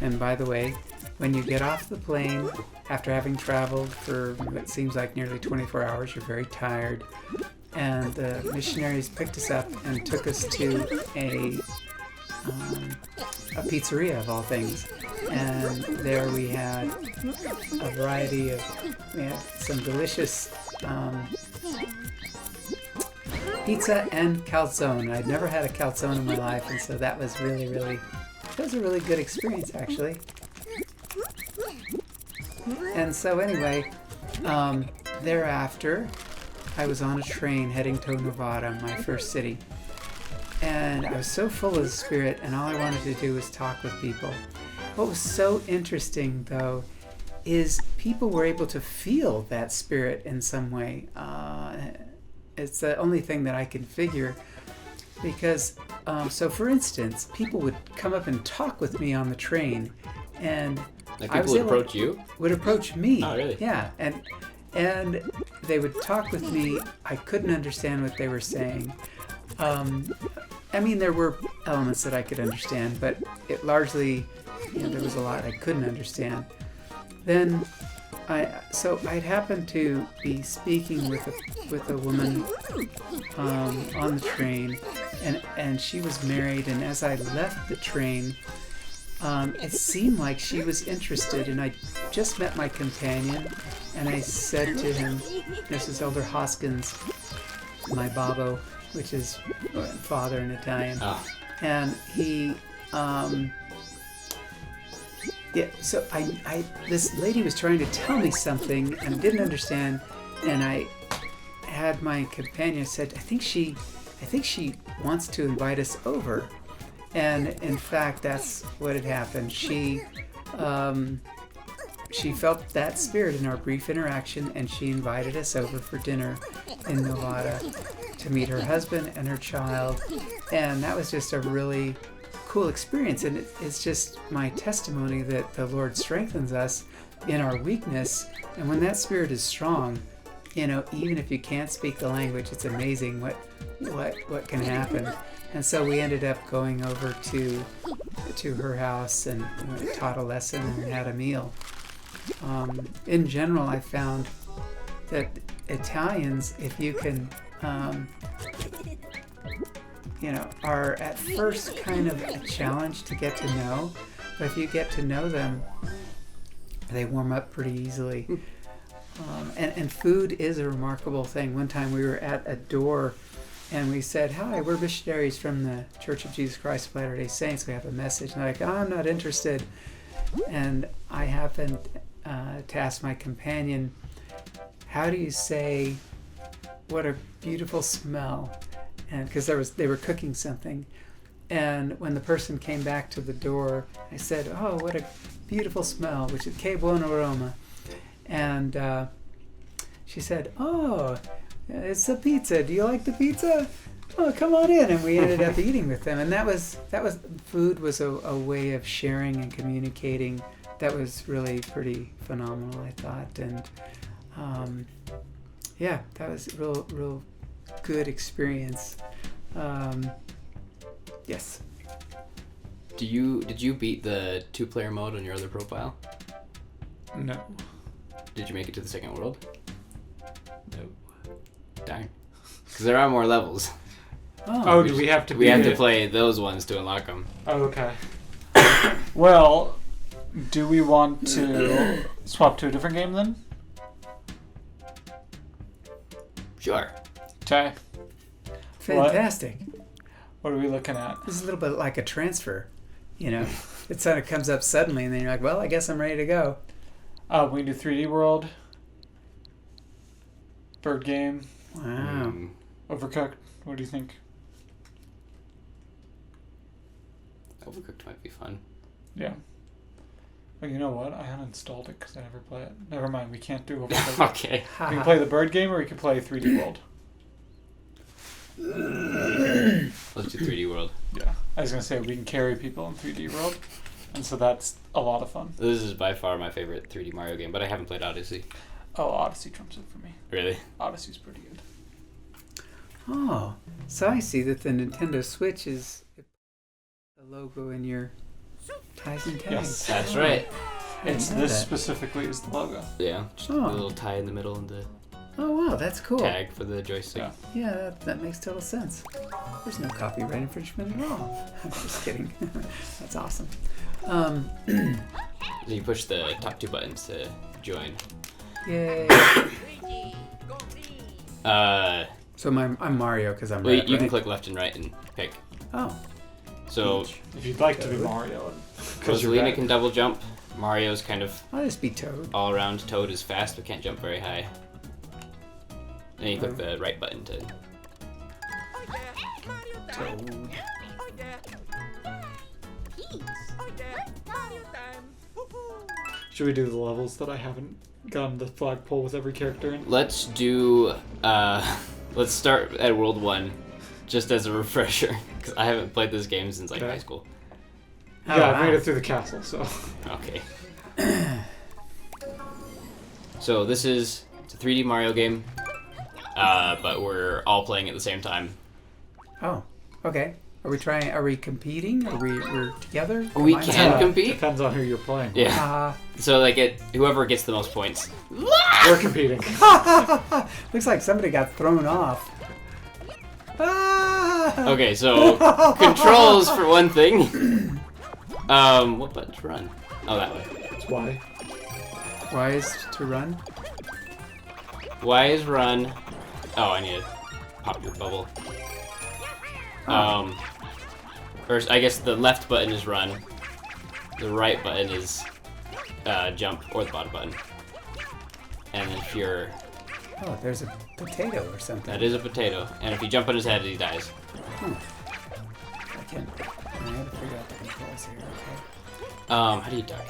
And by the way, when you get off the plane after having traveled for what seems like nearly 24 hours, you're very tired. And the missionaries picked us up and took us to a pizzeria of all things. And there we had a variety of, we had some delicious pizza and calzone. I'd never had a calzone in my life, and so that was really, really, that was a really good experience, actually. And so anyway, thereafter, I was on a train heading to Nevada, my first city. And I was so full of the Spirit, and all I wanted to do was talk with people. What was so interesting, though, is people were able to feel that Spirit in some way. It's the only thing that I can figure. Because, so for instance, people would come up and talk with me on the train, and like people would approach you? Would approach me. Oh, really? Yeah, and they would talk with me. I couldn't understand what they were saying. I mean, there were elements that I could understand, but it largely, there was a lot I couldn't understand. Then, I'd happened to be speaking with a woman on the train, and she was married. And as I left the train, it seemed like she was interested, and I just met my companion, and I said to him, this is Elder Hoskins, my Babbo, which is father in Italian. Oh. And he, so I this lady was trying to tell me something and I didn't understand, and I had my companion said, I think she wants to invite us over. And in fact, that's what had happened. She felt that Spirit in our brief interaction, and she invited us over for dinner in Nevada to meet her husband and her child. And that was just a really cool experience. And it's just my testimony that the Lord strengthens us in our weakness. And when that Spirit is strong, even if you can't speak the language, it's amazing what can happen. And so we ended up going over to her house and taught a lesson and had a meal. In general, I found that Italians, if you can, are at first kind of a challenge to get to know, but if you get to know them, they warm up pretty easily. And food is a remarkable thing. One time we were at a door and we said, hi, we're missionaries from the Church of Jesus Christ of Latter-day Saints. We have a message. And they're like, I'm not interested. And I happened to ask my companion, how do you say, what a beautiful smell? And because they were cooking something. And when the person came back to the door, I said, oh, what a beautiful smell, which is che buon aroma. And she said, oh, it's the pizza. Do you like the pizza? Oh, come on in. And we ended up eating with them. And that was food was a way of sharing and communicating that was really pretty phenomenal, I thought. And that was a real good experience. Yes. Did you beat the 2-player mode on your other profile? No. Did you make it to the second world? No. Darn. Because there are more levels. Oh, do we have to? We have to play those ones to unlock them. Oh, okay. Well, do we want to swap to a different game then? Sure. Okay. Fantastic. What are we looking at? This is a little bit like a transfer, It sort of comes up suddenly, and then you're like, well, I guess I'm ready to go. We can do 3D World. Bird Game. Wow. Overcooked. What do you think? Overcooked might be fun. Yeah. Oh, you know what? I uninstalled it because I never play it. Never mind. We can't do it. Okay. We can play the bird game, or we can play 3D World. Let's do 3D World. Yeah, I was gonna say we can carry people in 3D World, and so that's a lot of fun. This is by far my favorite 3D Mario game, but I haven't played Odyssey. Oh, Odyssey trumps it for me. Really? Odyssey's pretty good. Oh, so I see that the Nintendo Switch is the logo in your ties and tags. Yes. That's right. It's know this that. specifically is the logo. Yeah, just Oh. a little tie in the middle and the Oh wow, that's cool. tag for the joystick. Yeah. Yeah, that makes total sense. There's no copyright infringement at all. I'm just kidding. That's awesome. So you push the top 2 buttons to join. Yay. So I'm Mario because I'm Well, red, you can right? click left and right and pick. Oh, So If you'd like to be Mario, because you're Rosalina red. can double jump. Mario's kind of I'll just be Toad. all around. Toad is fast but can't jump very high. Then you click the right button to. Toad. Should we do the levels that I haven't gotten the flagpole with every character in? Let's do. Let's start at World 1, just as a refresher, because I haven't played this game since like Okay. high school. Oh, Yeah, I wow. made it through the castle, so. Okay. So this is it's a 3D Mario game, but we're all playing at the same time. Oh, okay. Are we competing? We're together? We Combined? can compete. Depends on who you're playing. Yeah. So like whoever gets the most points. We're competing. Looks like somebody got thrown off. Ah! Okay, so controls for one thing. What button to run? Oh, that one. That's why. Y is to run. Y is run. Oh, I need to pop your bubble. First, I guess the left button is run. The right button is jump, or the bottom button. And if you're... Oh, there's a potato or something. That is a potato. And if you jump on his head, he dies. I can't. I have to figure out the controls here. Okay. How do you duck?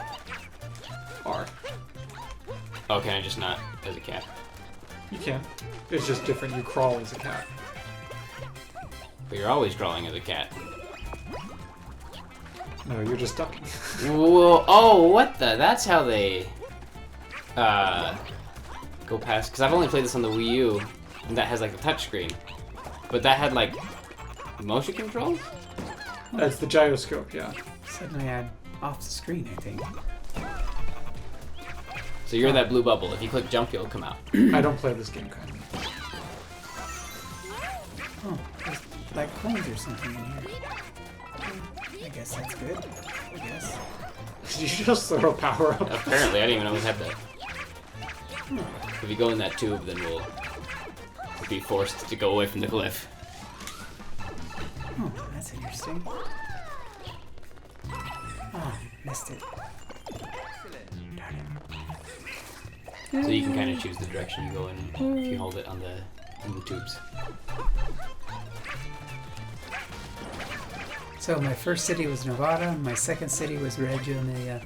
R. Oh, can I just not as a cat? You can. It's just different. You crawl as a cat. But you're always crawling as a cat. No, you're just ducking. Whoa, oh, what the? That's how they go past. Because I've only played this on the Wii U, and that has like the touchscreen. But that had like motion controls? That's the gyroscope, yeah. Suddenly I'm off the screen, I think. So you're that blue bubble. If you click jump, you'll come out. I don't play this game kind of. Oh, there's like coins or something in here. I guess that's good. I guess. Did you just throw a power up? Apparently, I didn't even know we had that. If you go in that tube, then we'll be forced to go away from the cliff. Oh, that's interesting. Oh, missed it. Darn it. So you can kind of choose the direction you go in if you hold it on the tubes. So my first city was Nevada, my second city was Reggio Emilia.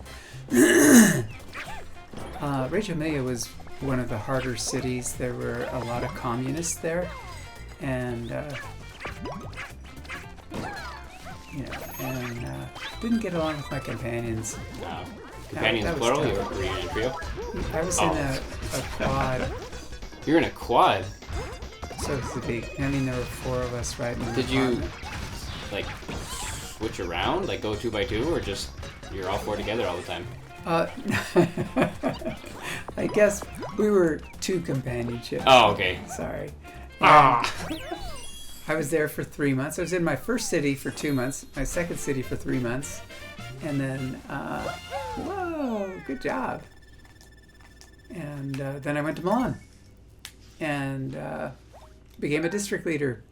Reggio Emilia was one of the harder cities. There were a lot of communists there, and didn't get along with my companions. Companions that was plural? tough. Were you in a trio? I was in a quad, You're in a quad. so to speak. I mean, there were four of us, right? in the Did you apartment. like switch around, like go 2 by 2, or just you're all 4 together all the time? I guess we were two companionships. Oh, okay. Sorry. Ah! I was there for 3 months. I was in my first city for 2 months, my second city for 3 months, and then, whoa, good job. And then I went to Milan and became a district leader.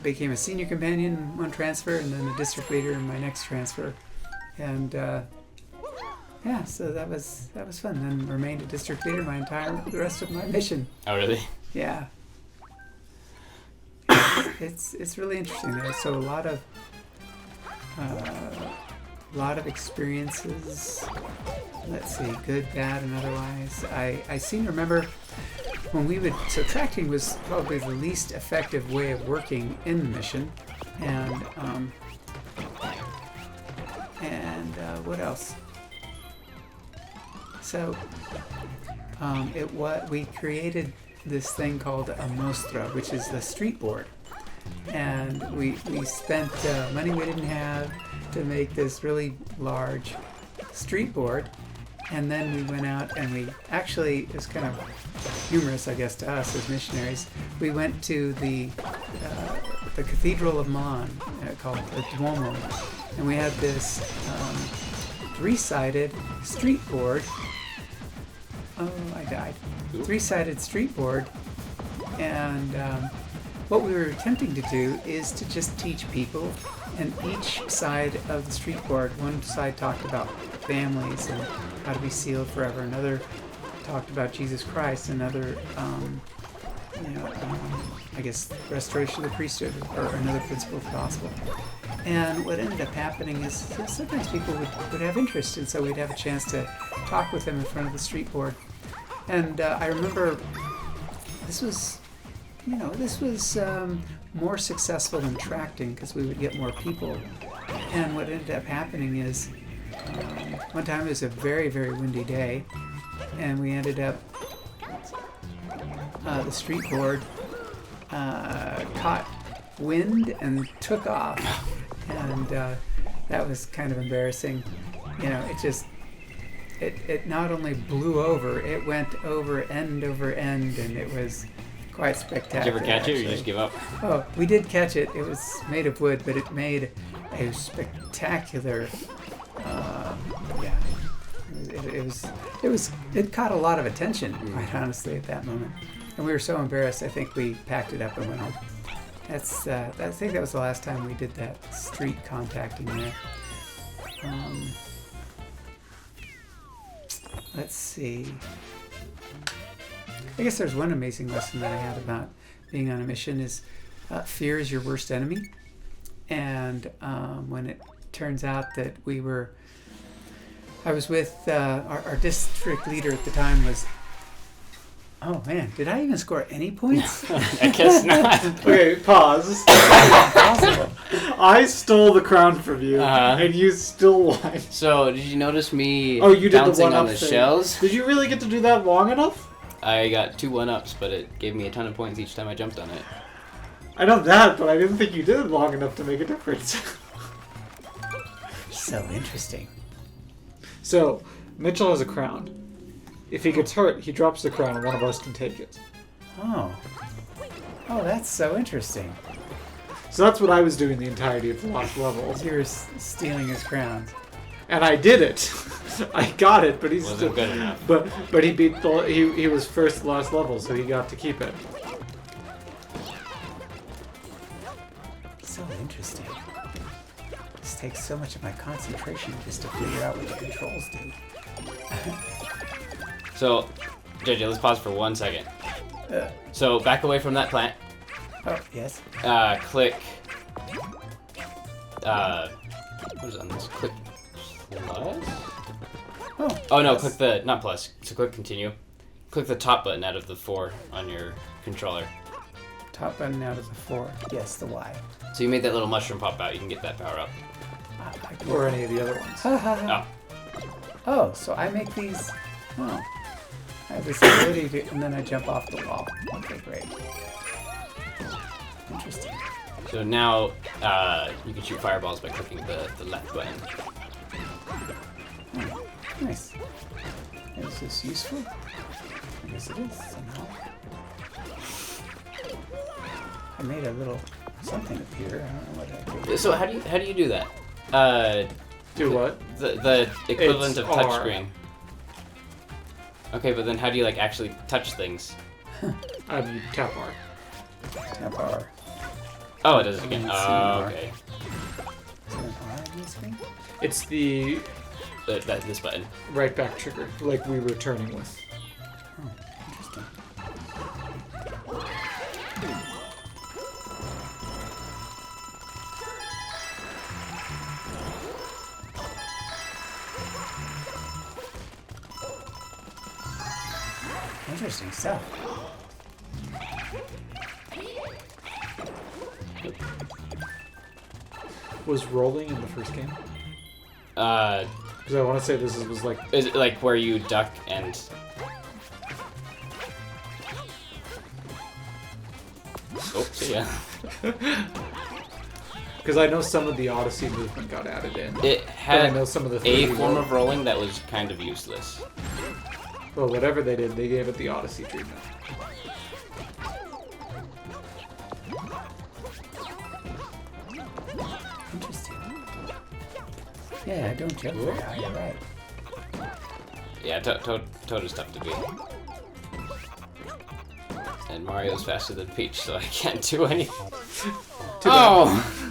Became a senior companion in one transfer, and then a district leader in my next transfer. And yeah, so that was fun. Then remained a district leader the rest of my mission. Oh, really? Yeah. It's really interesting though. So a lot of a lot of experiences. Let's see, good, bad, and otherwise. I seem to remember when we would, so tracking was probably the least effective way of working in the mission. And what else? So we created this thing called a mostra, which is the street board. And we spent money we didn't have to make this really large street board. And then we went out and we actually, it was kind of humorous, I guess, to us as missionaries. We went to the Cathedral of Milan, called the Duomo, and we had this three-sided street board. Oh, I died. Three-sided street board, and what we were attempting to do is to just teach people, and each side of the street board, one side talked about families and how to be sealed forever, another talked about Jesus Christ, another I guess restoration of the priesthood, or another principle of the gospel. And what ended up happening is sometimes people would have interest, and so we'd have a chance to talk with them in front of the street board. And I remember this was more successful than tracting because we would get more people. And what ended up happening is one time it was a very, very windy day, and we ended up the street board caught wind and took off, and that was kind of embarrassing. It not only blew over, it went over end, and it was quite spectacular. Did you ever catch it, or actually. you just give up? Oh, we did catch it. It was made of wood, but it made a spectacular. It caught a lot of attention, quite honestly, at that moment, and we were so embarrassed. I think we packed it up and went home. I think that was the last time we did that street contacting there. Let's see. I guess there's one amazing lesson that I had about being on a mission is fear is your worst enemy. And when it turns out that I was with our district leader at the time was, oh man, did I even score any points? I guess not. Okay, pause. Impossible. I stole the crown from you, and you still won. So, did you notice me Oh, you did the bouncing one-up on the thing. shells? Did you really get to do that long enough? I got 2 1-ups, but it gave me a ton of points each time I jumped on it. I know that, but I didn't think you did it long enough to make a difference. So interesting. So, Mitchell has a crown. If he gets hurt, he drops the crown and one of us can take it. Oh, that's so interesting. So that's what I was doing the entirety of the last level. You were stealing his crown. And I did it. I got it, but he's Wasn't still good enough. But he beat he was first last level, so he got to keep it. So interesting. This takes so much of my concentration just to figure out what the controls do. So, JJ, let's pause for 1 second. So, back away from that plant. Oh, yes. Click. What is on this? Click plus? Oh no, click the, not plus. So click continue. Click the top button out of the 4 on your controller. Top button out of the 4. Yes, the Y. So you made that little mushroom pop out. You can get that power up. Or any of the other ones. Oh, so I make these. Oh. I have this ability to, and then I jump off the wall. Okay, great. Interesting. So now you can shoot fireballs by clicking the left button. Oh, nice. Is this useful? Yes, it is somehow. I made a little something appear. I don't know what I did. So how do you do that? Do what? The equivalent It's of R. touchscreen. Okay, but then how do you like actually touch things? You tap R. Tap R. Oh, it does it again. Let's see Oh, more. okay. Is there an R on this thing? It's the This button. right back trigger, like we were turning with. Oh, interesting. Interesting stuff. Was rolling in the first game? Uh, Because I want to say this was like... is it like where you duck and... Oh, see ya. Because I know some of the Odyssey movement got added in. It But I had know some of the a 3D form roll- of rolling that was kind of useless. Well, whatever they did, they gave it the Odyssey treatment. Interesting. Yeah, I don't jump very high. You're right. Yeah, Toad is tough to beat. And Mario's faster than Peach, so I can't do anything. Oh!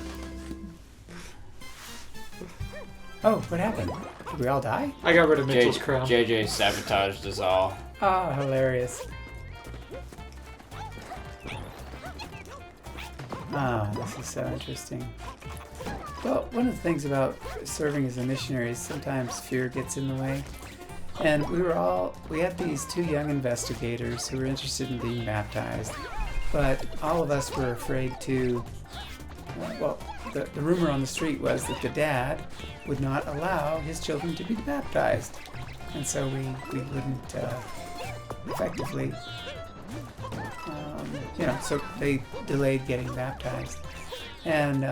Oh, what happened? Did we all die? I got rid of Mitchell's crown. JJ sabotaged us all. Oh, hilarious. Oh, this is so interesting. Well, one of the things about serving as a missionary is sometimes fear gets in the way. And we had these two young investigators who were interested in being baptized, but all of us were afraid to, well, the rumor on the street was that the dad would not allow his children to be baptized. And so we wouldn't effectively, so they delayed getting baptized. And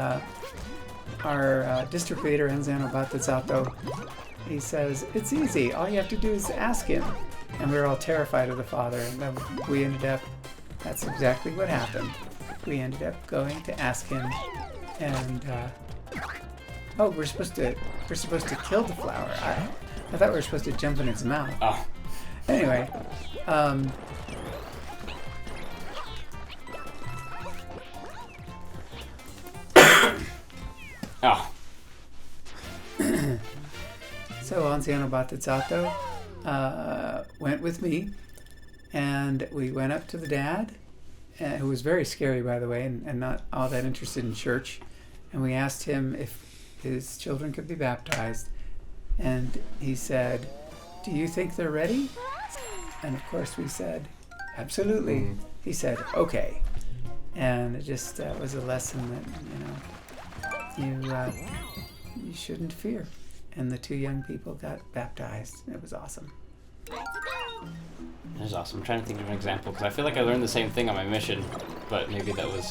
our district leader, Enzano Batazato, he says, it's easy, all you have to do is ask him. And we were all terrified of the father, and then we ended up, that's exactly what happened. We ended up going to ask him, and oh, we're supposed to kill the flower. I thought we were supposed to jump in its mouth. Oh. Anyway, Oh. so Anziano Batizzato went with me, and we went up to the dad, who was very scary, by the way, and not all that interested in church, and we asked him if his children could be baptized, and he said, do you think they're ready? And of course we said, absolutely. He said, okay. And it just was a lesson that, you shouldn't fear. And the two young people got baptized. It was awesome. That was awesome. I'm trying to think of an example, because I feel like I learned the same thing on my mission, but maybe that was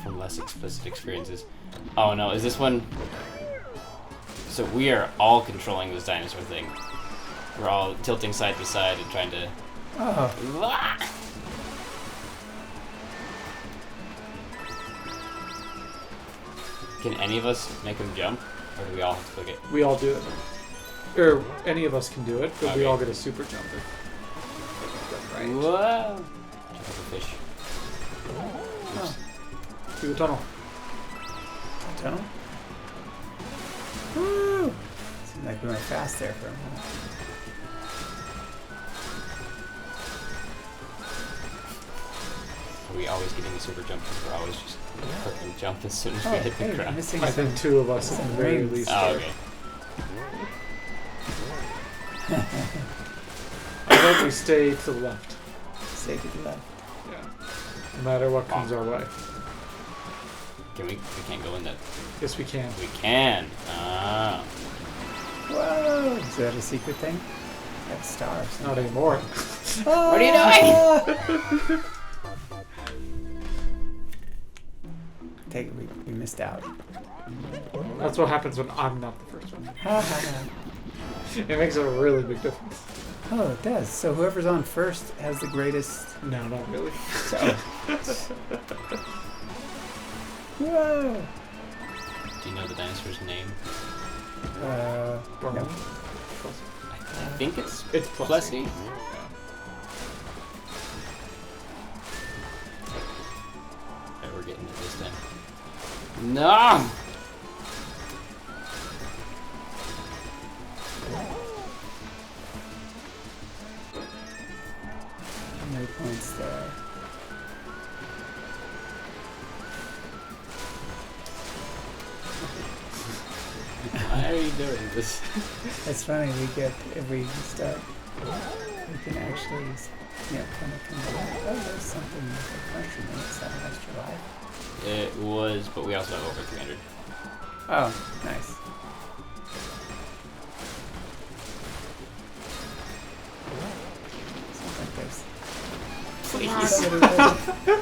from less explicit experiences. Oh no, is this one... So we are all controlling this dinosaur thing. We're all tilting side to side and trying to... Oh. Can any of us make him jump? Or do we all have to click it? We all do it. Or any of us can do it, but we Okay. all get a super jump. Right. Whoa! Jump like a fish. Oh. Through the tunnel. Tunnel? Woo! Seemed like we went fast there for a moment. Are we always getting the super jump? Because we're always just clicking jump as soon as we Oh, hit hey, the we're ground. missing I some. think two of us at the some very rings. least. Oh, are. okay. I hope we stay to the left. Stay to the left. Yeah. No matter what comes our way. Can we can't go in that. Yes, we can. We can. Ah. Whoa! Is that a secret thing? That star or something. Not anymore. What are you doing? Take it, we missed out. That's what happens when I'm not the first one. Ha, ha, ha. It makes a really big difference. Oh, it does. So whoever's on first has the greatest. No, not really. So. Whoa! Do you know the dinosaur's name? No. I think it's Plessy. Plessy. Alright, we're getting it this time. No! How many points there? Why are you doing this? It's funny, we get every start. we can actually, kind of convert. Oh, there's something with the country minutes that extra life. It was, but we also have over 300. Oh, nice. Sounds like there's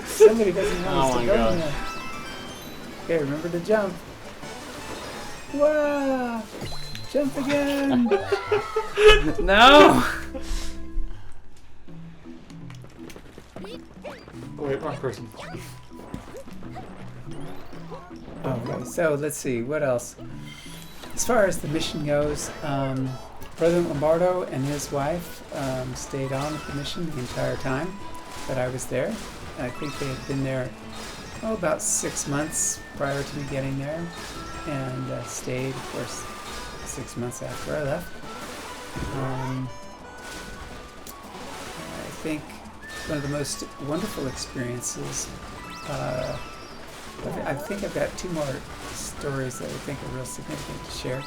somebody doesn't want us Oh to my go God. in there. Okay, remember to jump. Whoa! Jump again! No! Oh, wait, wrong person. Okay, so let's see, what else? As far as the mission goes, President Lombardo and his wife stayed on at the mission the entire time that I was there. I think they had been there, about 6 months prior to me getting there, and stayed, of course, 6 months after I left. I think one of the most wonderful experiences, I think I've got 2 more stories that I think are real significant to share.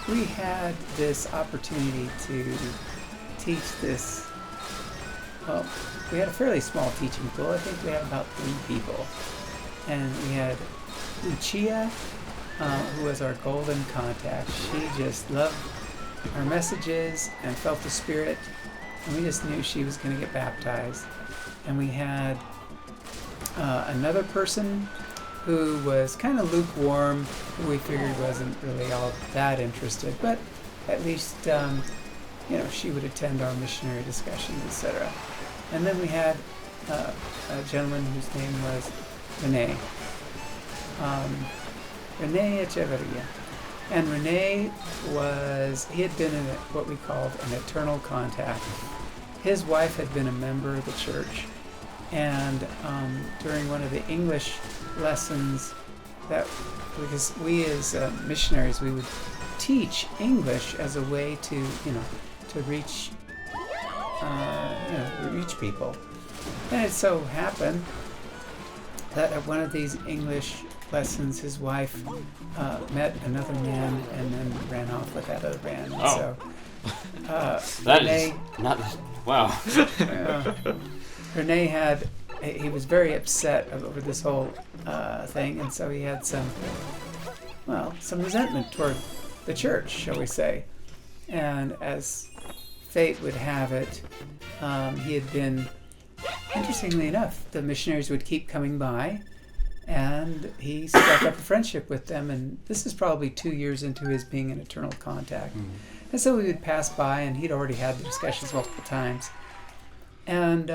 We had this opportunity to teach this, well, we had a fairly small teaching pool. I think we had about 3 people. And we had Lucia, who was our golden contact. She just loved our messages and felt the spirit. And we just knew she was going to get baptized. And we had another person who was kind of lukewarm, who we figured wasn't really all that interested, but at least she would attend our missionary discussions, etc. And then we had a gentleman whose name was Rene Echeverria. And Rene he had been in what we called an eternal contact. His wife had been a member of the church, and during one of the English lessons, because we as missionaries, we would teach English as a way to reach people. And it so happened that at one of these English lessons, his wife met another man and then ran off with that other man. And so That Rene, is not... Wow. Rene he was very upset over this whole thing, and so he had some resentment toward the church, shall we say. And as fate would have it, he had been, interestingly enough, the missionaries would keep coming by, and he struck up a friendship with them, and this is probably 2 years into his being in eternal contact. And so we would pass by, and he'd already had the discussions multiple times. And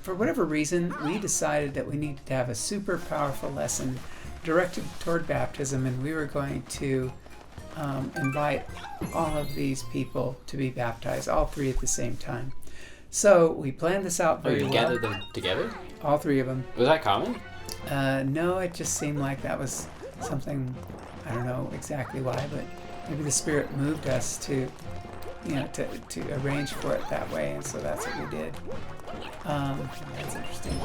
for whatever reason, we decided that we needed to have a super powerful lesson directed toward baptism, and we were going to invite all of these people to be baptized, all 3 at the same time. So we planned this out very well. You gathered them together? All 3 of them. Was that common? No, it just seemed like that was something, I don't know exactly why, but maybe the Spirit moved us to arrange for it that way, and so that's what we did. That's interesting.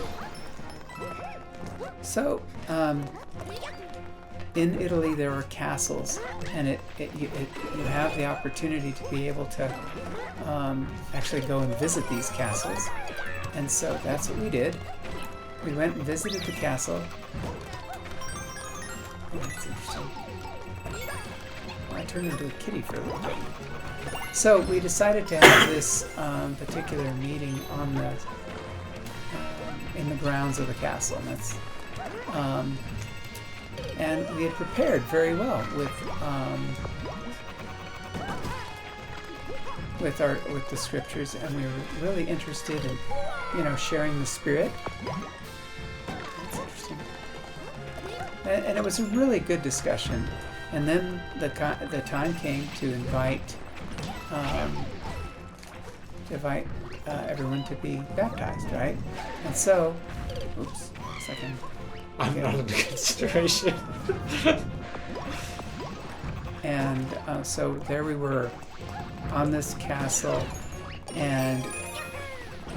So, in Italy there are castles, and you have the opportunity to be able to actually go and visit these castles, and so that's what we did. We went and visited the castle. Oh, that's interesting. I turned into a kitty for a little bit. So we decided to have this particular meeting on in the grounds of the castle, and that's and we had prepared very well with the scriptures, and we were really interested in sharing the Spirit. That's interesting. And it was a really good discussion. And then the time came to invite everyone to be baptized, right? And so, oops, a second. I'm not under consideration. And so there we were on this castle, and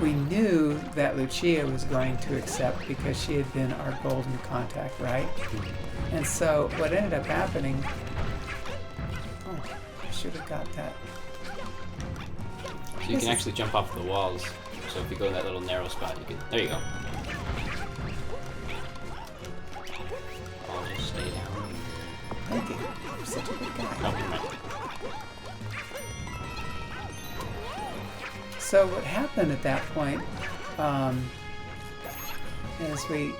we knew that Lucia was going to accept because she had been our golden contact, right? And so what ended up happening, I should have got that. So you can actually jump off the walls. So if you go in that little narrow spot, you can. There you go. I'll just stay down. Thank you. You're such a good guy. Oh, you're right. So what happened at that point is we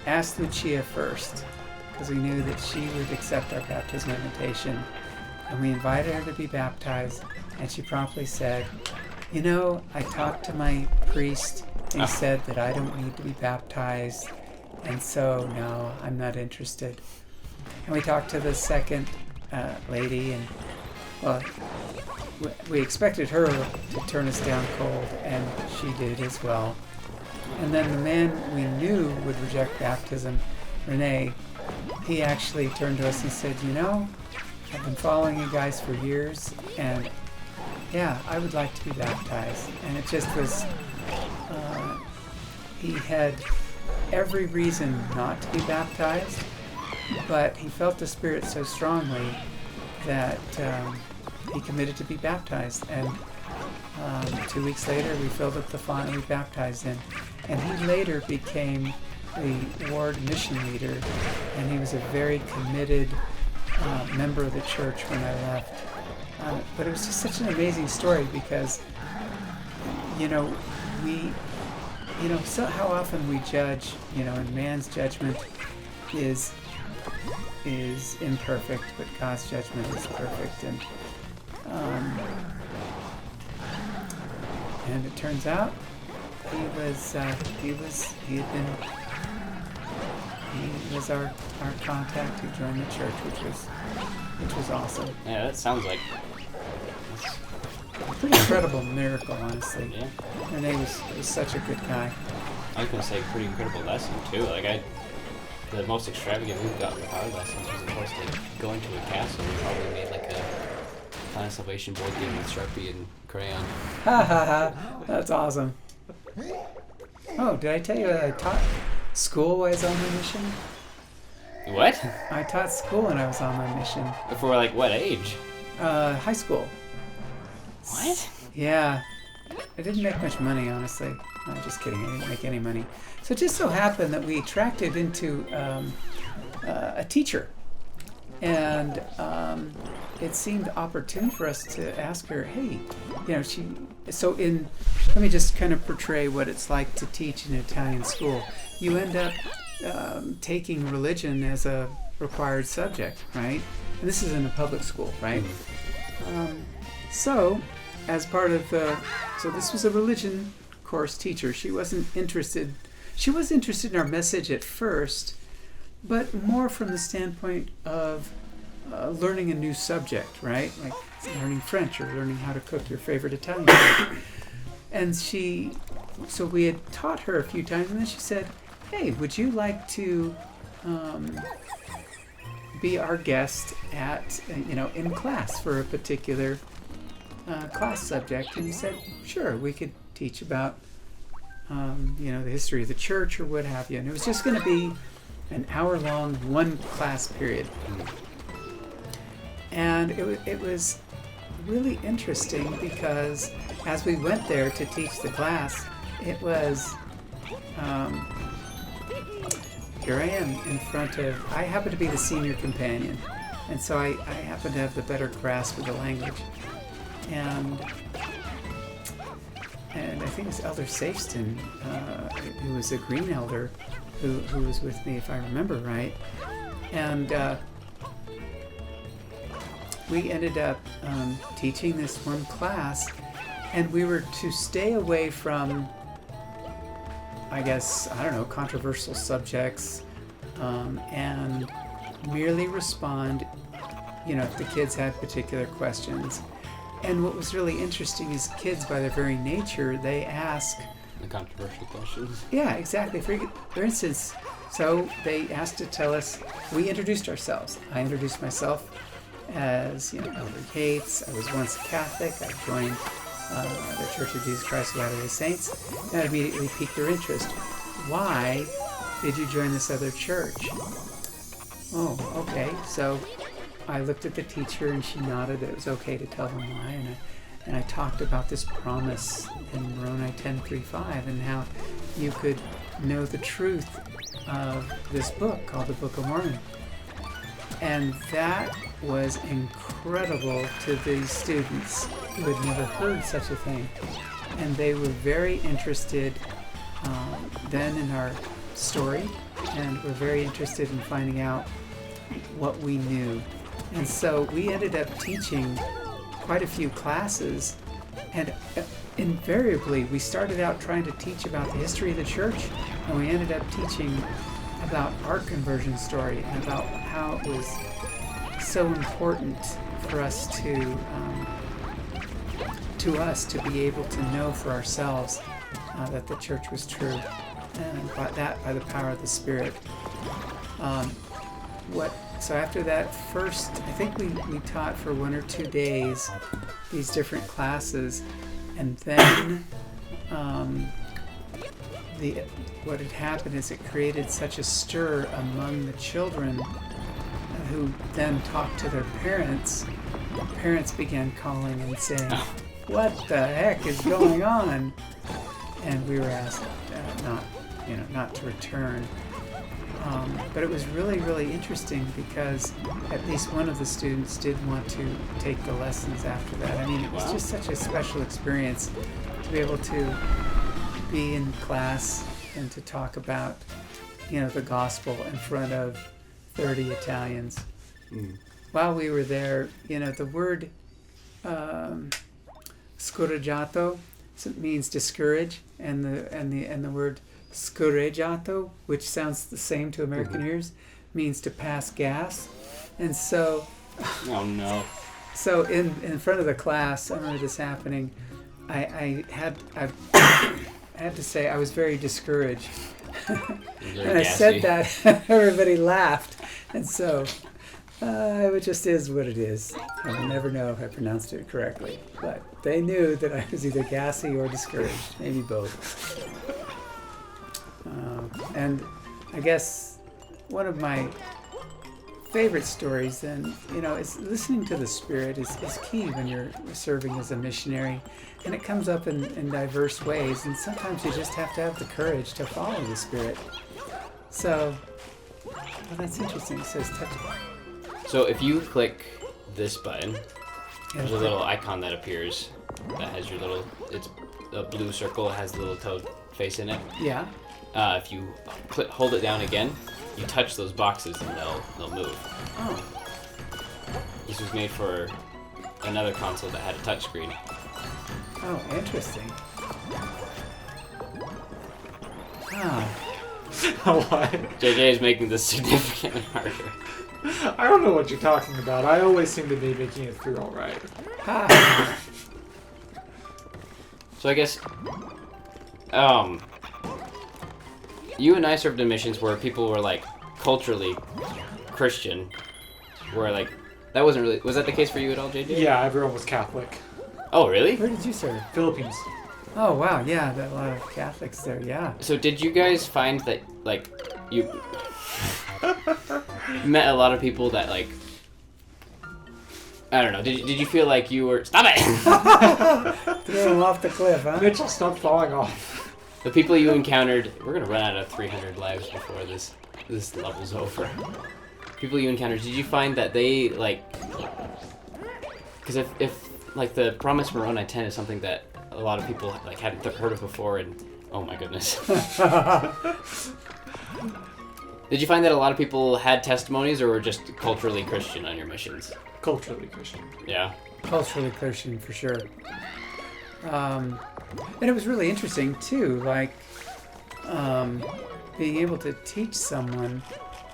asked Lucia first because we knew that she would accept our baptism invitation, and we invited her to be baptized, and she promptly said, you know, I talked to my priest and he said that I don't need to be baptized, and so no, I'm not interested. And we talked to the second lady, and well, we expected her to turn us down cold, and she did as well. And then the man we knew would reject baptism, Renee, he actually turned to us and said, you know, I've been following you guys for years, and yeah, I would like to be baptized. And it just was, he had every reason not to be baptized, but he felt the Spirit so strongly that he committed to be baptized. And 2 weeks later, we filled up the font and we baptized him. And he later became the ward mission leader, and he was a very committed member of the church when I left. But it was just such an amazing story because, you know, so how often we judge, you know, and man's judgment is imperfect, but God's judgment is perfect. And it turns out he was our contact who joined the church, which was awesome. Yeah, that sounds like Pretty incredible miracle, honestly. Yeah. Renee was such a good guy. I was gonna say pretty incredible lesson too. Like the most extravagant we've gotten with our lessons was, of course, like going to a castle. We probably made like a Plan of Salvation board game with Sharpie and crayon. Ha ha ha! That's awesome. Oh, did I tell you that I taught school while I was on my mission? What? I taught school when I was on my mission. For like what age? High school. What? Yeah. I didn't make much money, honestly. No, I'm just kidding. I didn't make any money. So it just so happened that we attracted into a teacher. And it seemed opportune for us to ask her, hey, you know, let me just kind of portray what it's like to teach in an Italian school. You end up taking religion as a required subject, right? And this is in a public school, right? So, as part of so this was a religion course teacher. She was interested in our message at first, but more from the standpoint of learning a new subject, right? Like learning French or learning how to cook your favorite Italian food. And so we had taught her a few times, and then she said, hey, would you like to be our guest at, in class for a particular class subject? And we said, sure, we could teach about, the history of the church or what have you. And it was just going to be an hour-long, one class period. And it was really interesting because as we went there to teach the class, it was, here I am in front of, I happen to be the senior companion, and so I happen to have the better grasp of the language. And I think it was Elder Safeston, who was a green elder, who was with me, if I remember right. And we ended up teaching this one class, and we were to stay away from, controversial subjects, and merely respond, if the kids had particular questions. And what was really interesting is kids, by their very nature, they ask the controversial questions. Yeah, exactly. For instance, so they asked to tell us, we introduced ourselves. I introduced myself as, Elder Yates. I was once a Catholic. I joined the Church of Jesus Christ of Latter-day Saints. And that immediately piqued their interest. Why did you join this other church? Oh, okay. So I looked at the teacher and she nodded that it was okay to tell them why, and I talked about this promise in Moroni 10:3-5 and how you could know the truth of this book called the Book of Mormon. And that was incredible to these students who had never heard such a thing. And they were very interested then in our story, and were very interested in finding out what we knew. And so we ended up teaching quite a few classes, and invariably we started out trying to teach about the history of the church, and we ended up teaching about our conversion story and about how it was so important for us to be able to know for ourselves that the church was true, and by the power of the Spirit. So after that first, I think we taught for 1 or 2 days these different classes, and then what had happened is it created such a stir among the children, who then talked to their parents. The parents began calling and saying, "What the heck is going on?" And we were asked not to return. But it was really, really interesting because at least one of the students did want to take the lessons after that. I mean, it was just such a special experience to be able to be in class and to talk about, the gospel in front of 30 Italians. While we were there, the word scoraggiato means discourage, and the word scorreggiato, which sounds the same to American ears, means to pass gas. And so oh no. So in front of the class, I remember this happening. I had to say I was very discouraged. And I said that, everybody laughed. And so it just is what it is. I will never know if I pronounced it correctly. But they knew that I was either gassy or discouraged, maybe both. And I guess one of my favorite stories then, is listening to the Spirit is key when you're serving as a missionary. And it comes up in diverse ways, and sometimes you just have to have the courage to follow the Spirit. So, that's interesting. It says touch it. So if you click this button, there's a little icon that appears that has your little, it's a blue circle, it has the little toad face in it. Yeah. If you hold it down again, you touch those boxes and they'll move. Oh. This was made for another console that had a touchscreen. Oh, interesting. Ah. Why? JJ is making this significantly harder. I don't know what you're talking about. I always seem to be making it through all right. So I guess, you and I served in missions where people were like culturally Christian, where like that wasn't really. Was that the case for you at all, JJ? Yeah, everyone was Catholic. Oh, really? Where did you serve? Philippines. Oh, wow. Yeah, there are a lot of Catholics there. Yeah. So did you guys find that like you met a lot of people that like, I don't know, did you feel like you were... Stop it! Threw him off the cliff, huh? Mitchell, stop falling off. The people you encountered... We're going to run out of 300 lives before this level's over. People you encountered, did you find that they, like... Because if like, the Promise Moroni 10 is something that a lot of people, like, hadn't heard of before, and... Oh, my goodness. Did you find that a lot of people had testimonies, or were just culturally Christian on your missions? Culturally Christian. Yeah. Culturally Christian, for sure. And it was really interesting, too, like, being able to teach someone,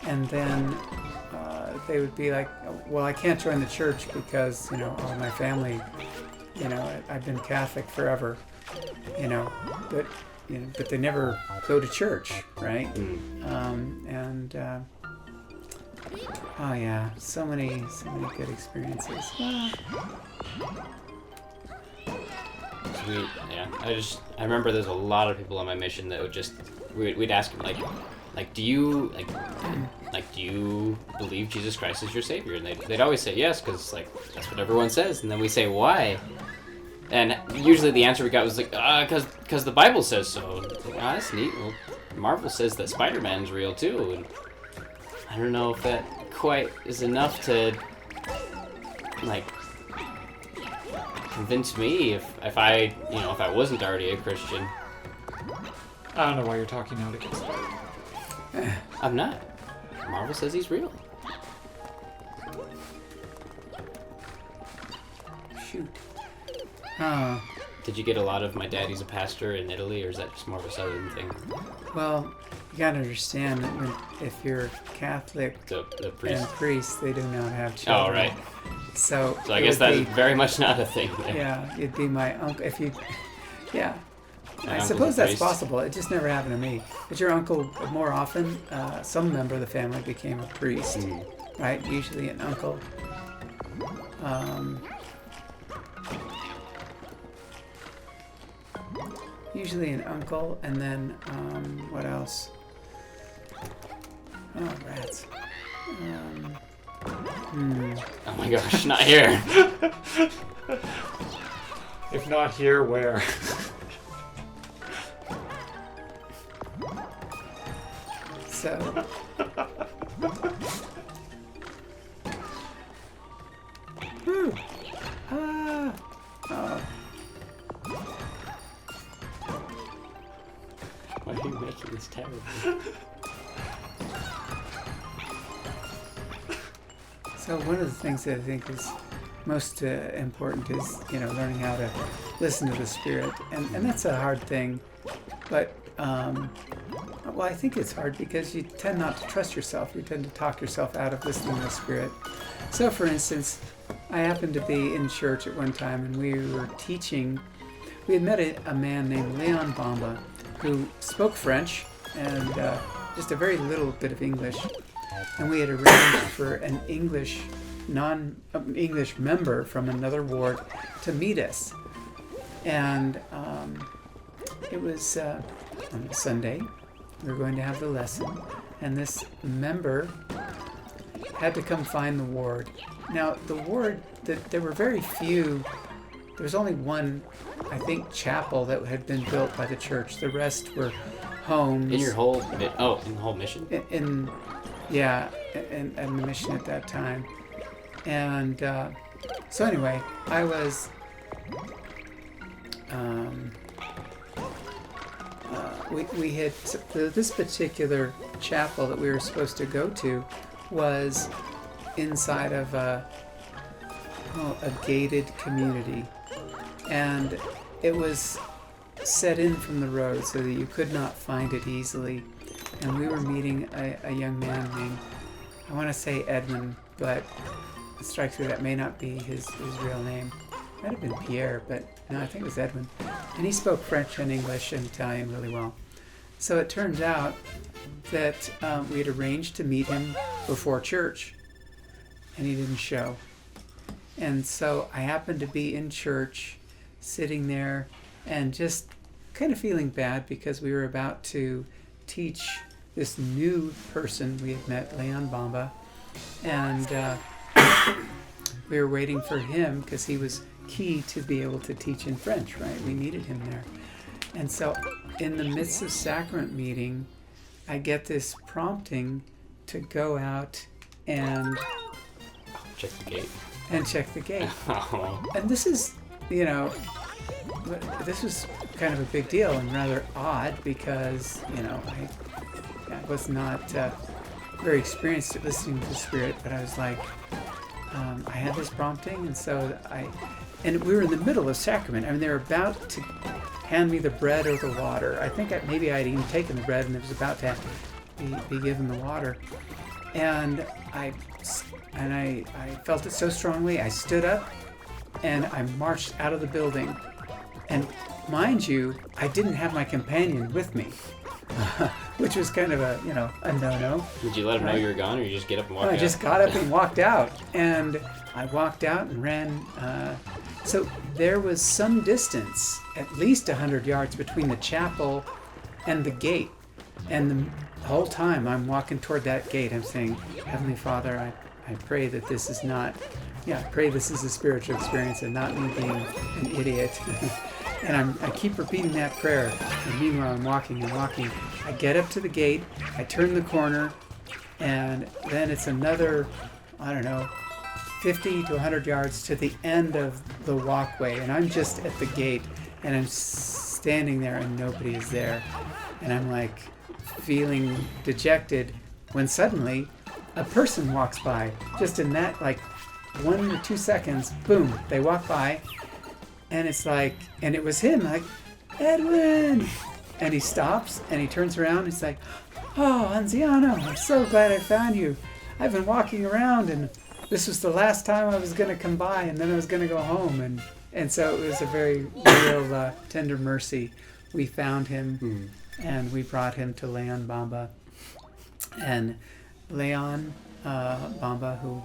and then they would be like, well, I can't join the church because, all my family, I've been Catholic forever, but they never go to church, right? Oh yeah, so many good experiences. Sweet, yeah. I remember there's a lot of people on my mission that would just, we'd ask them, like, like, do you do you believe Jesus Christ is your savior? And they'd always say yes, because like that's what everyone says. And then we say why, and usually the answer we got was like, because the Bible says so. It's like, that's neat. Well, Marvel says that Spider-Man's real too, and I don't know if that quite is enough to like convince me if I wasn't already a Christian. I don't know why you're talking out against that. I'm not. Marvel says he's real. Shoot. Did you get a lot of my daddy's a pastor in Italy, or is that just more of a southern thing? Well, you gotta understand that if you're Catholic The and priest. priests, they do not have children. Oh, right. So I it guess would that's be- very much not a thing there. Yeah, it'd be my uncle. If you, yeah, My I uncle's suppose a that's priest. possible. It just never happened to me. But your uncle, more often, some member of the family became a priest, Mm. right? Usually an uncle. Usually an uncle, and then what else? Oh, rats. Oh my gosh, not here. If not here, where? So. Whew. Ah. Oh. Why are you making this terrible? So one of the things that I think is most important is, learning how to listen to the Spirit. And that's a hard thing. But, well, I think it's hard because you tend not to trust yourself. You tend to talk yourself out of listening to the Spirit. So, for instance, I happened to be in church at one time and we were teaching. We had met a man named Leon Bamba who spoke French and just a very little bit of English. And we had arranged for an English member from another ward to meet us. And it was on a Sunday. We were going to have the lesson. And this member had to come find the ward. Now, the ward, there were very few. There was only one, I think, chapel that had been built by the church. The rest were homes. In your whole in the whole mission? In the mission at that time. And so anyway, I was we had this particular chapel that we were supposed to go to was inside of a gated community, and it was set in from the road so that you could not find it easily. And we were meeting a young man named, I want to say Edwin, but it strikes me that may not be his real name. Might have been Pierre, but no, I think it was Edwin. And he spoke French and English and Italian really well. So it turns out that we had arranged to meet him before church, and he didn't show. And so I happened to be in church, sitting there, and just kind of feeling bad because we were about to teach this new person we had met, Leon Bamba, and we were waiting for him because he was key to be able to teach in French, right? We needed him there. And so in the midst of sacrament meeting, I get this prompting to go out and Check the gate. check the gate. Oh. And this is, this was kind of a big deal and rather odd because, I was not very experienced at listening to the Spirit, but I was like, I had this prompting, and so and we were in the middle of sacrament. I mean, they were about to hand me the bread or the water. I think maybe I'd even taken the bread and it was about to be given the water. And I felt it so strongly, I stood up and I marched out of the building. And mind you, I didn't have my companion with me, which was kind of a no-no. Did you let him know you were gone, or you just get up and walk out? I just got up and walked out. And I walked out and ran. So there was some distance, at least 100 yards, between the chapel and the gate. And the whole time I'm walking toward that gate, I'm saying, Heavenly Father, I pray that this is not, I pray this is a spiritual experience and not me being an idiot. And I keep repeating that prayer. And meanwhile, I'm walking and walking. I get up to the gate, I turn the corner, and then it's another, 50 to 100 yards to the end of the walkway. And I'm just at the gate, and I'm standing there, and nobody is there. And I'm like feeling dejected when suddenly a person walks by. Just in that, like, 1 or 2 seconds, boom, they walk by. And it's like, and it was him, like, Edwin! And he stops, and he turns around, and he's like, oh, Anziano, I'm so glad I found you. I've been walking around, and this was the last time I was going to come by, and then I was going to go home. And so it was a very real, tender mercy. We found him, and we brought him to Leon Bamba. And Leon Bamba, who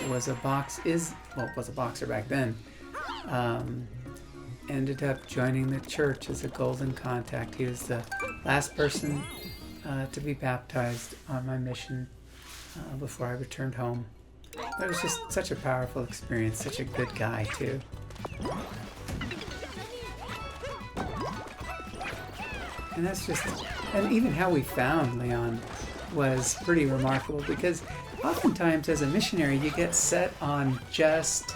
was a boxer back then, ended up joining the church as a golden contact. He was the last person to be baptized on my mission before I returned home. It was just such a powerful experience, such a good guy too. And and even how we found Leon was pretty remarkable, because oftentimes as a missionary you get set on just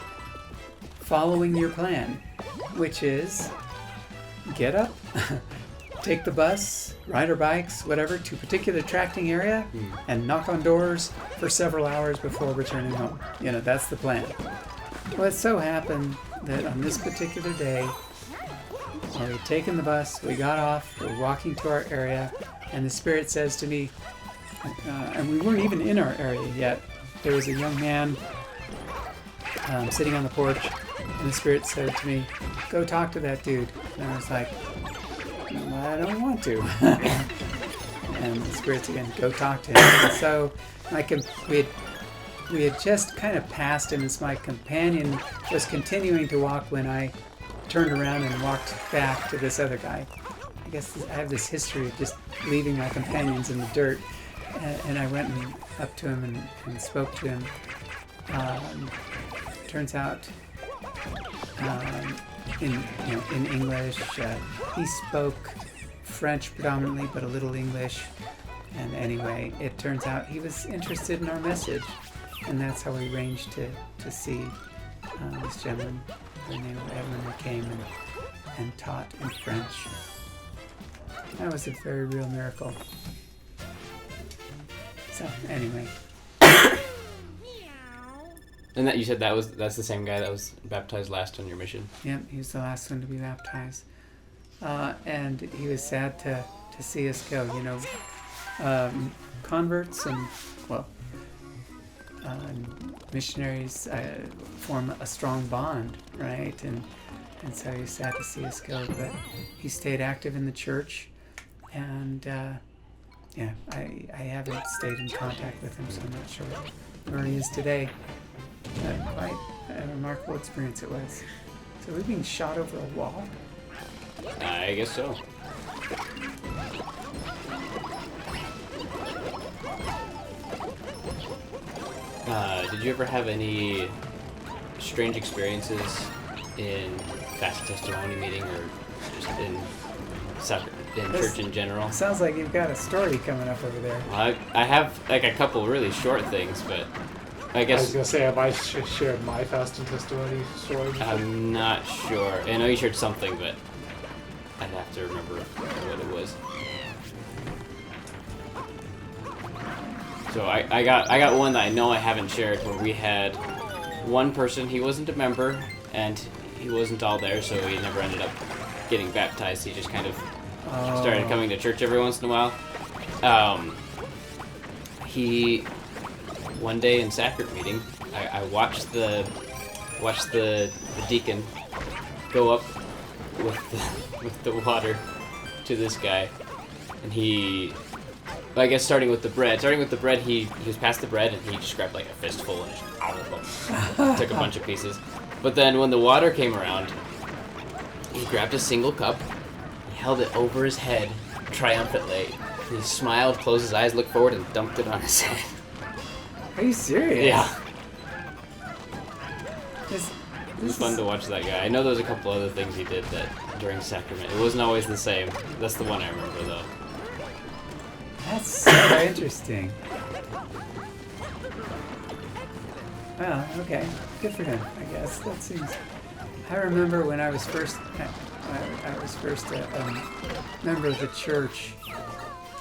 following your plan, which is get up, take the bus, ride our bikes, whatever, to a particular tracting area and knock on doors for several hours before returning home. That's the plan. Well, it so happened that on this particular day, we had taken the bus, we got off, we're walking to our area, and the Spirit says to me, and we weren't even in our area yet, there was a young man sitting on the porch, and the Spirit said to me, go talk to that dude. And I was like, I don't want to. And the Spirit said again, go talk to him. And so we had just kind of passed him as my companion was continuing to walk when I turned around and walked back to this other guy. I guess I have this history of just leaving my companions in the dirt. And I went up to him and spoke to him. Turns out, in English, he spoke French predominantly, but a little English. And anyway, it turns out he was interested in our message, and that's how we arranged to see this gentleman by the name of Edwin, who came and taught in French. That was a very real miracle. So anyway. And that you said that's the same guy that was baptized last on your mission? Yep, he was the last one to be baptized. And he was sad to see us go. Converts and, missionaries form a strong bond, right? And so he was sad to see us go, but he stayed active in the church, and I haven't stayed in contact with him, so I'm not sure where he is today. Quite a remarkable experience it was. So we're being shot over a wall? I guess so. Did you ever have any strange experiences in Fast Testimony meeting or just in church in general? Sounds like you've got a story coming up over there. I have like a couple really short things, but I guess... I was going to say, have I shared my Fast and Testimony story? I'm not sure. I know you shared something, but I'd have to remember what it was. So I got one that I know I haven't shared, where we had one person, he wasn't a member, and he wasn't all there, so he never ended up getting baptized. He just kind of started coming to church every once in a while. One day in sacrament meeting, I watched the deacon go up with the water to this guy, and I guess starting with the bread, he was past the bread and he just grabbed like a fistful and just took a bunch of pieces. But then when the water came around, he grabbed a single cup, he held it over his head, triumphantly. He smiled, closed his eyes, looked forward, and dumped it on his head. Are you serious? Yeah. This It was fun to watch that guy. I know there was a couple other things he did that during sacrament. It wasn't always the same. That's the one I remember, though. That's so interesting. Well, okay. Good for him, I guess. That seems... I remember when I was first... I was first a member of the church.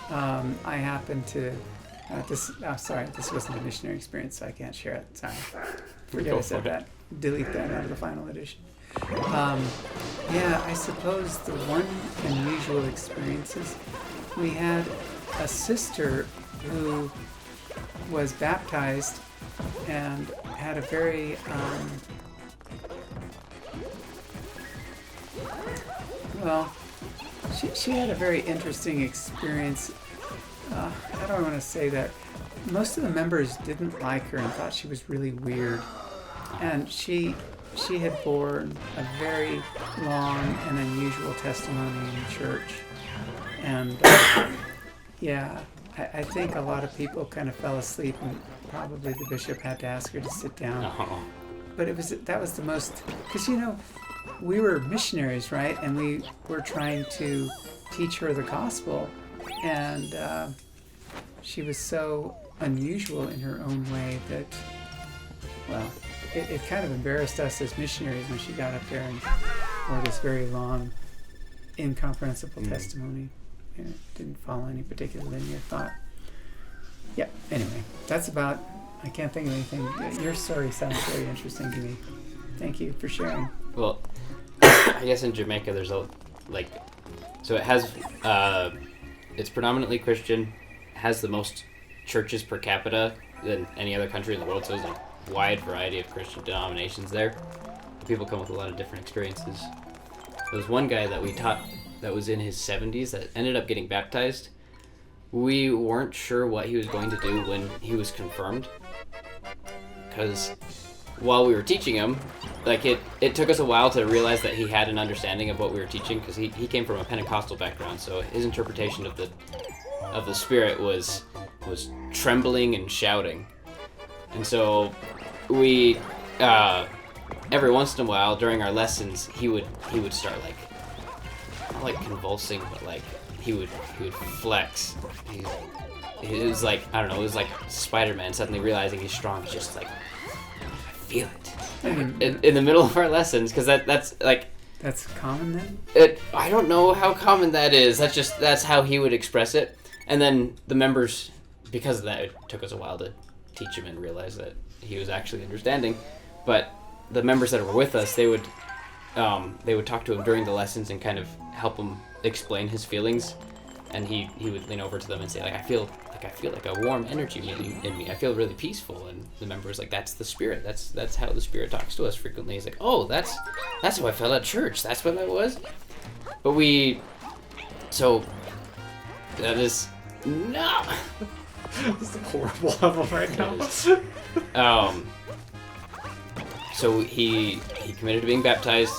I happened to... sorry, this wasn't a missionary experience, so I can't share it. Sorry. Forget I said that. Delete that out of the final edition. Yeah, I suppose the one unusual experiences, we had a sister who was baptized and had a very well, she had a very interesting experience. I don't want to say that. Most of the members didn't like her and thought she was really weird. And she had borne a very long and unusual testimony in church. And yeah, I think a lot of people kind of fell asleep, and probably the bishop had to ask her to sit down. Oh. But that was the most, because we were missionaries, right? And we were trying to teach her the gospel, and she was so unusual in her own way that, well, it kind of embarrassed us as missionaries when she got up there and wore this very long, incomprehensible testimony. And it didn't follow any particular linear thought. Yeah, anyway, that's about, I can't think of anything. Your story sounds very interesting to me. Thank you for sharing. Well, I guess in Jamaica there's so it has, it's predominantly Christian, has the most churches per capita than any other country in the world, so there's a wide variety of Christian denominations there. People come with a lot of different experiences. There was one guy that we taught that was in his 70s that ended up getting baptized. We weren't sure what he was going to do when he was confirmed, because while we were teaching him, it took us a while to realize that he had an understanding of what we were teaching, because he came from a Pentecostal background, so his interpretation of the Spirit was trembling and shouting. And so we every once in a while during our lessons he would start not like convulsing, but he would flex. It was like, I don't know, it was like Spider-Man suddenly realizing he's strong. He's just like, I feel it in the middle of our lessons, because that's common then? I don't know how common that is. That's how he would express it. And then the members, because of that, it took us a while to teach him and realize that he was actually understanding. But the members that were with us, they would talk to him during the lessons and kind of help him explain his feelings, and he would lean over to them and say, I feel like a warm energy in me. I feel really peaceful. And the member was like, that's the Spirit. That's how the Spirit talks to us frequently. He's like, oh, that's how I felt at church. That's what that was. But that is no. This is a horrible level right now. So he committed to being baptized.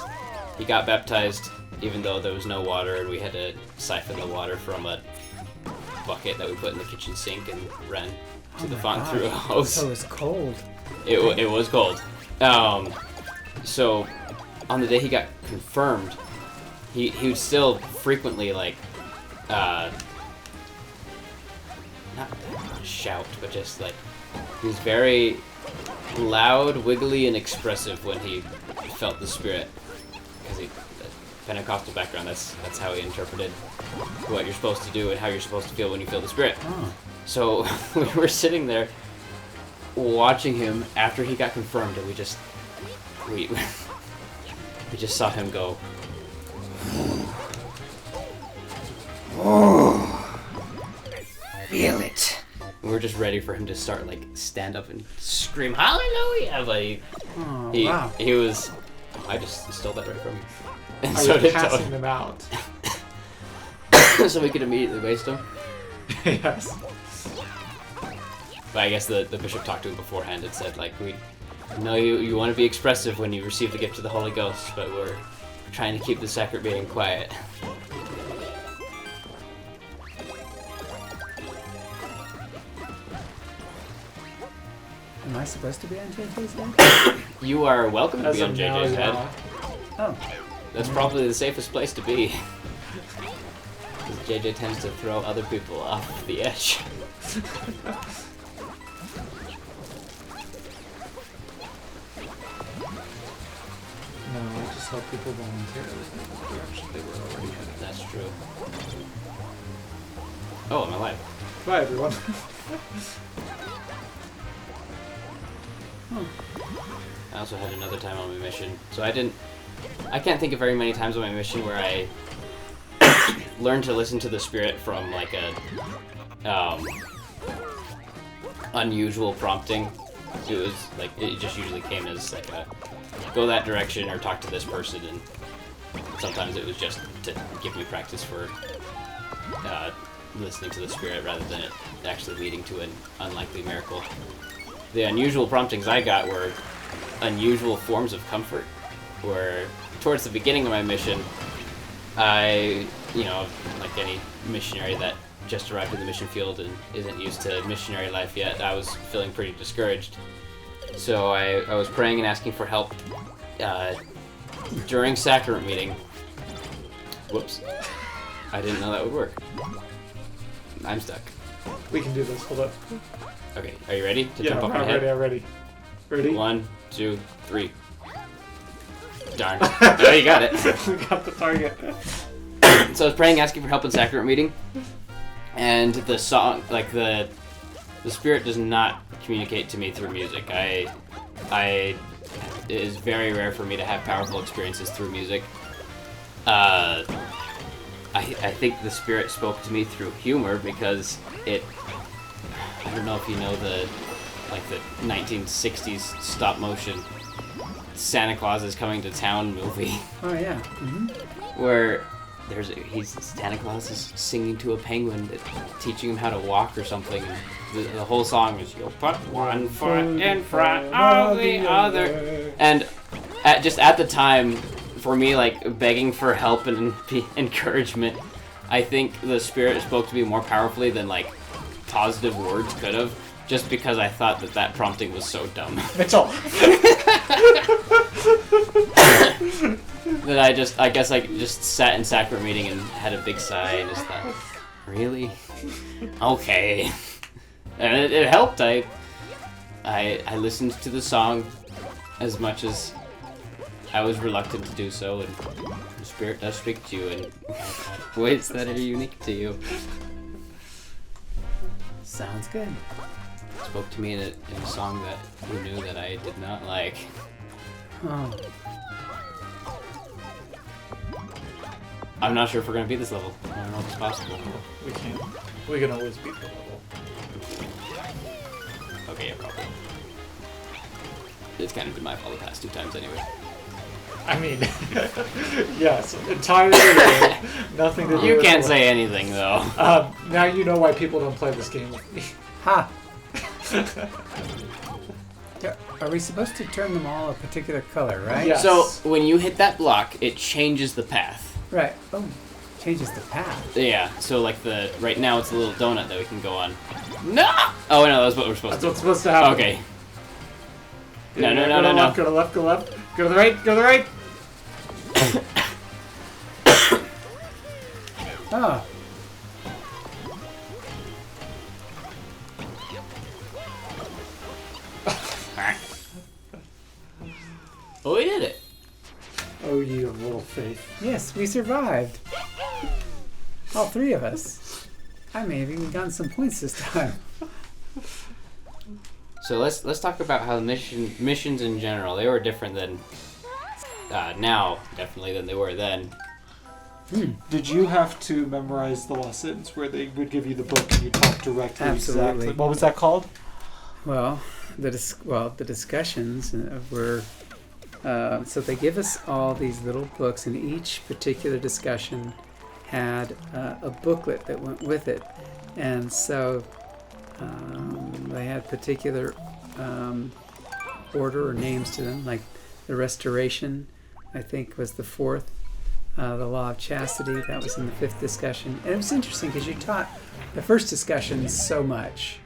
He got baptized even though there was no water, and we had to siphon the water from a bucket that we put in the kitchen sink and ran to the font through a hose. So it was cold. It was cold. So on the day he got confirmed, he would still frequently not shout, but just he was very loud, wiggly, and expressive when he felt the Spirit, because Pentecostal background, that's how he interpreted what you're supposed to do and how you're supposed to feel when you feel the Spirit. Oh. So we were sitting there watching him after he got confirmed, and we just saw him go, oh, feel it. And we were just ready for him to start stand up and scream hallelujah, but he was, I just stole that right from him. And I so was did passing Toad. them out. So we could immediately waste them. Yes. But I guess the bishop talked to him beforehand and said, we know you want to be expressive when you receive the gift of the Holy Ghost, but we're trying to keep the sacrament being quiet. Am I supposed to be on JJ's head? You are welcome to As be on of now, JJ's head. yeah. Oh. That's probably the safest place to be. Because JJ tends to throw other people off the edge. No, I just help people volunteer in the direction they were already headed. That's true. Oh, I'm alive. Bye, everyone. I also had another time on my mission, so I can't think of very many times on my mission where I learned to listen to the spirit from like a unusual prompting. It was like, it just usually came as like a go that direction or talk to this person, and sometimes it was just to give me practice for listening to the spirit rather than it actually leading to an unlikely miracle. The unusual promptings I got were unusual forms of comfort, where towards the beginning of my mission, I, like any missionary that just arrived in the mission field and isn't used to missionary life yet, I was feeling pretty discouraged. So I was praying and asking for help during sacrament meeting. Whoops. I didn't know that would work. I'm stuck. We can do this. Hold up. Okay, are you ready to Yeah, jump off I'm my head? ready. I'm ready. Ready? 1, 2, 3. Darn. Oh, you got it. We got the target. So I was praying, asking for help in sacrament meeting, and the song, like the spirit does not communicate to me through music. It is very rare for me to have powerful experiences through music. I think the spirit spoke to me through humor because I don't know if you know the 1960s stop motion Santa Claus is Coming to Town movie. Oh yeah. Mm-hmm. Where Santa Claus is singing to a penguin, teaching him how to walk or something. The whole song is "You'll put one foot in front of the other," and at the time, for me, like begging for help and encouragement, I think the spirit spoke to me more powerfully than like positive words could have. Just because I thought that prompting was so dumb. Mitchell! That I guess I just sat in sacrament meeting and had a big sigh and just thought, really? Okay. And it helped. I listened to the song as much as I was reluctant to do so, and the spirit does speak to you in ways that are unique to you. Sounds good. Spoke to me in a song that you knew that I did not like. Oh. I'm not sure if we're gonna beat this level. I don't know if it's possible. We can't. We can always beat the level. Okay, yeah, probably. It's kind of been my fault the past 2 times anyway. I mean, yes, entirely nothing to do You with can't the- say anything though. Now you know why people don't play this game with me. Ha! Are we supposed to turn them all a particular color, right? Yes. So when you hit that block, it changes the path. Right. Oh, changes the path. Yeah. So like right now it's a little donut that we can go on. No! Oh no, that's what we're supposed That's to what's supposed to happen. Okay. Yeah, No. Go to left, go to left, go left. Go to the right, go to the right. Oh. Oh, we did it. Oh, you have little faith. Yes, we survived. All 3 of us. I may have even gotten some points this time. So let's talk about how missions in general, they were different than now, definitely, than they were then. Did you have to memorize the lessons where they would give you the book and you talk directly? Absolutely. Exactly? What was that called? Well, the discussions were so they give us all these little books, and each particular discussion had a booklet that went with it, and so they had particular order or names to them, like the Restoration, I think, was the 4th. The Law of Chastity, that was in the 5th discussion. And it was interesting because you taught the first discussion so much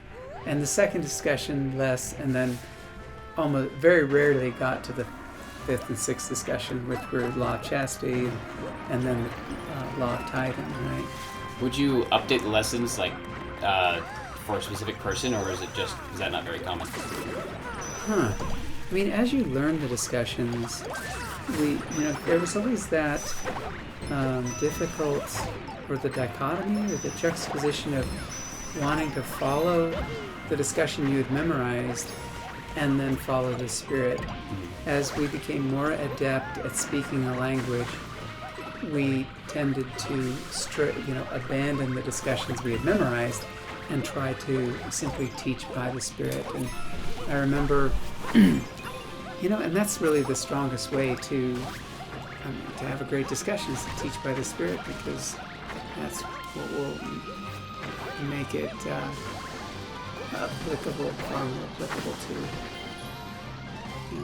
and the second discussion less, and then almost very rarely got to the fifth and sixth discussion, which were law of chastity, and then law of tithing, right? Would you update the lessons like for a specific person, or is that not very common? I mean, as you learn the discussions, there was always that difficult, or the dichotomy, or the juxtaposition of wanting to follow the discussion you had memorized and then follow the Spirit. As we became more adept at speaking the language, we tended to abandon the discussions we had memorized and try to simply teach by the Spirit. And I remember, and that's really the strongest way to have a great discussion, is to teach by the Spirit, because that's what will make it applicable, far more applicable to the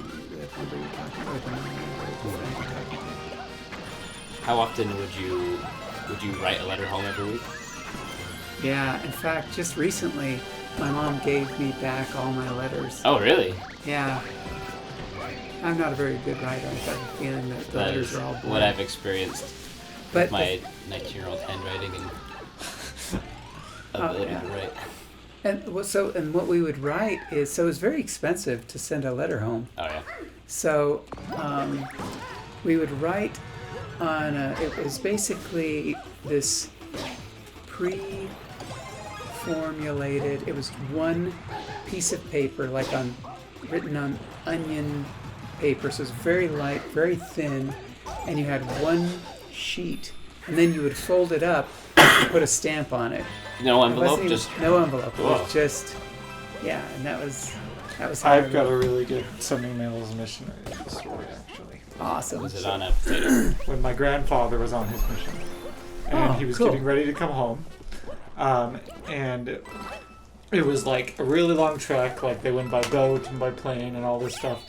number you're talking about, the number you're talking about. How often would you write a letter home every week? Yeah, in fact, just recently, my mom gave me back all my letters. Oh, really? Yeah. I'm not a very good writer. I've got a feeling that the letters are all blank. What I've experienced with my 19-year-old handwriting and ability to write. And what we would write is, so it was very expensive to send a letter home. Oh, yeah. So we would write on it was basically this pre-formulated, it was one piece of paper, written on onion paper, so it was very light, very thin, and you had one sheet, and then you would fold it up and put a stamp on it. No envelope, no envelope. It was just, and that was how I've got a really good sending mail as a missionary story, actually. Awesome. Was it on a potato? When my grandfather was on his mission, and he was getting ready to come home, and it was like a really long trek, like they went by boat and by plane and all this stuff,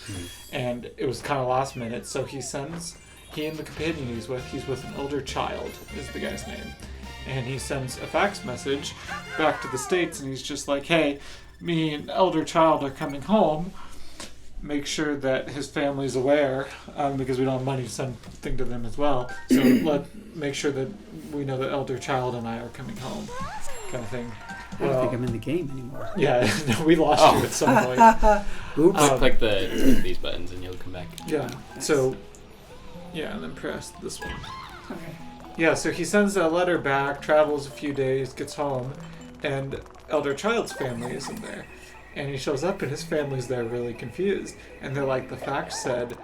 and it was kind of last minute, so he and the companion he's with an older child, is the guy's name, and he sends a fax message back to the States, and he's just like, hey, me and elder child are coming home, make sure that his family's aware, because we don't have money to send thing to them as well, so make sure that we know that elder child and I are coming home, kind of thing. I don't think I'm in the game anymore. Yeah, no, we lost you at some point. Oops. Click these buttons and you'll come back. Yeah, Nice. so, and then press this one. Okay. Yeah, so he sends a letter back, travels a few days, gets home, and elder child's family isn't there. And he shows up and his family's there really confused. And they're like, the fax said,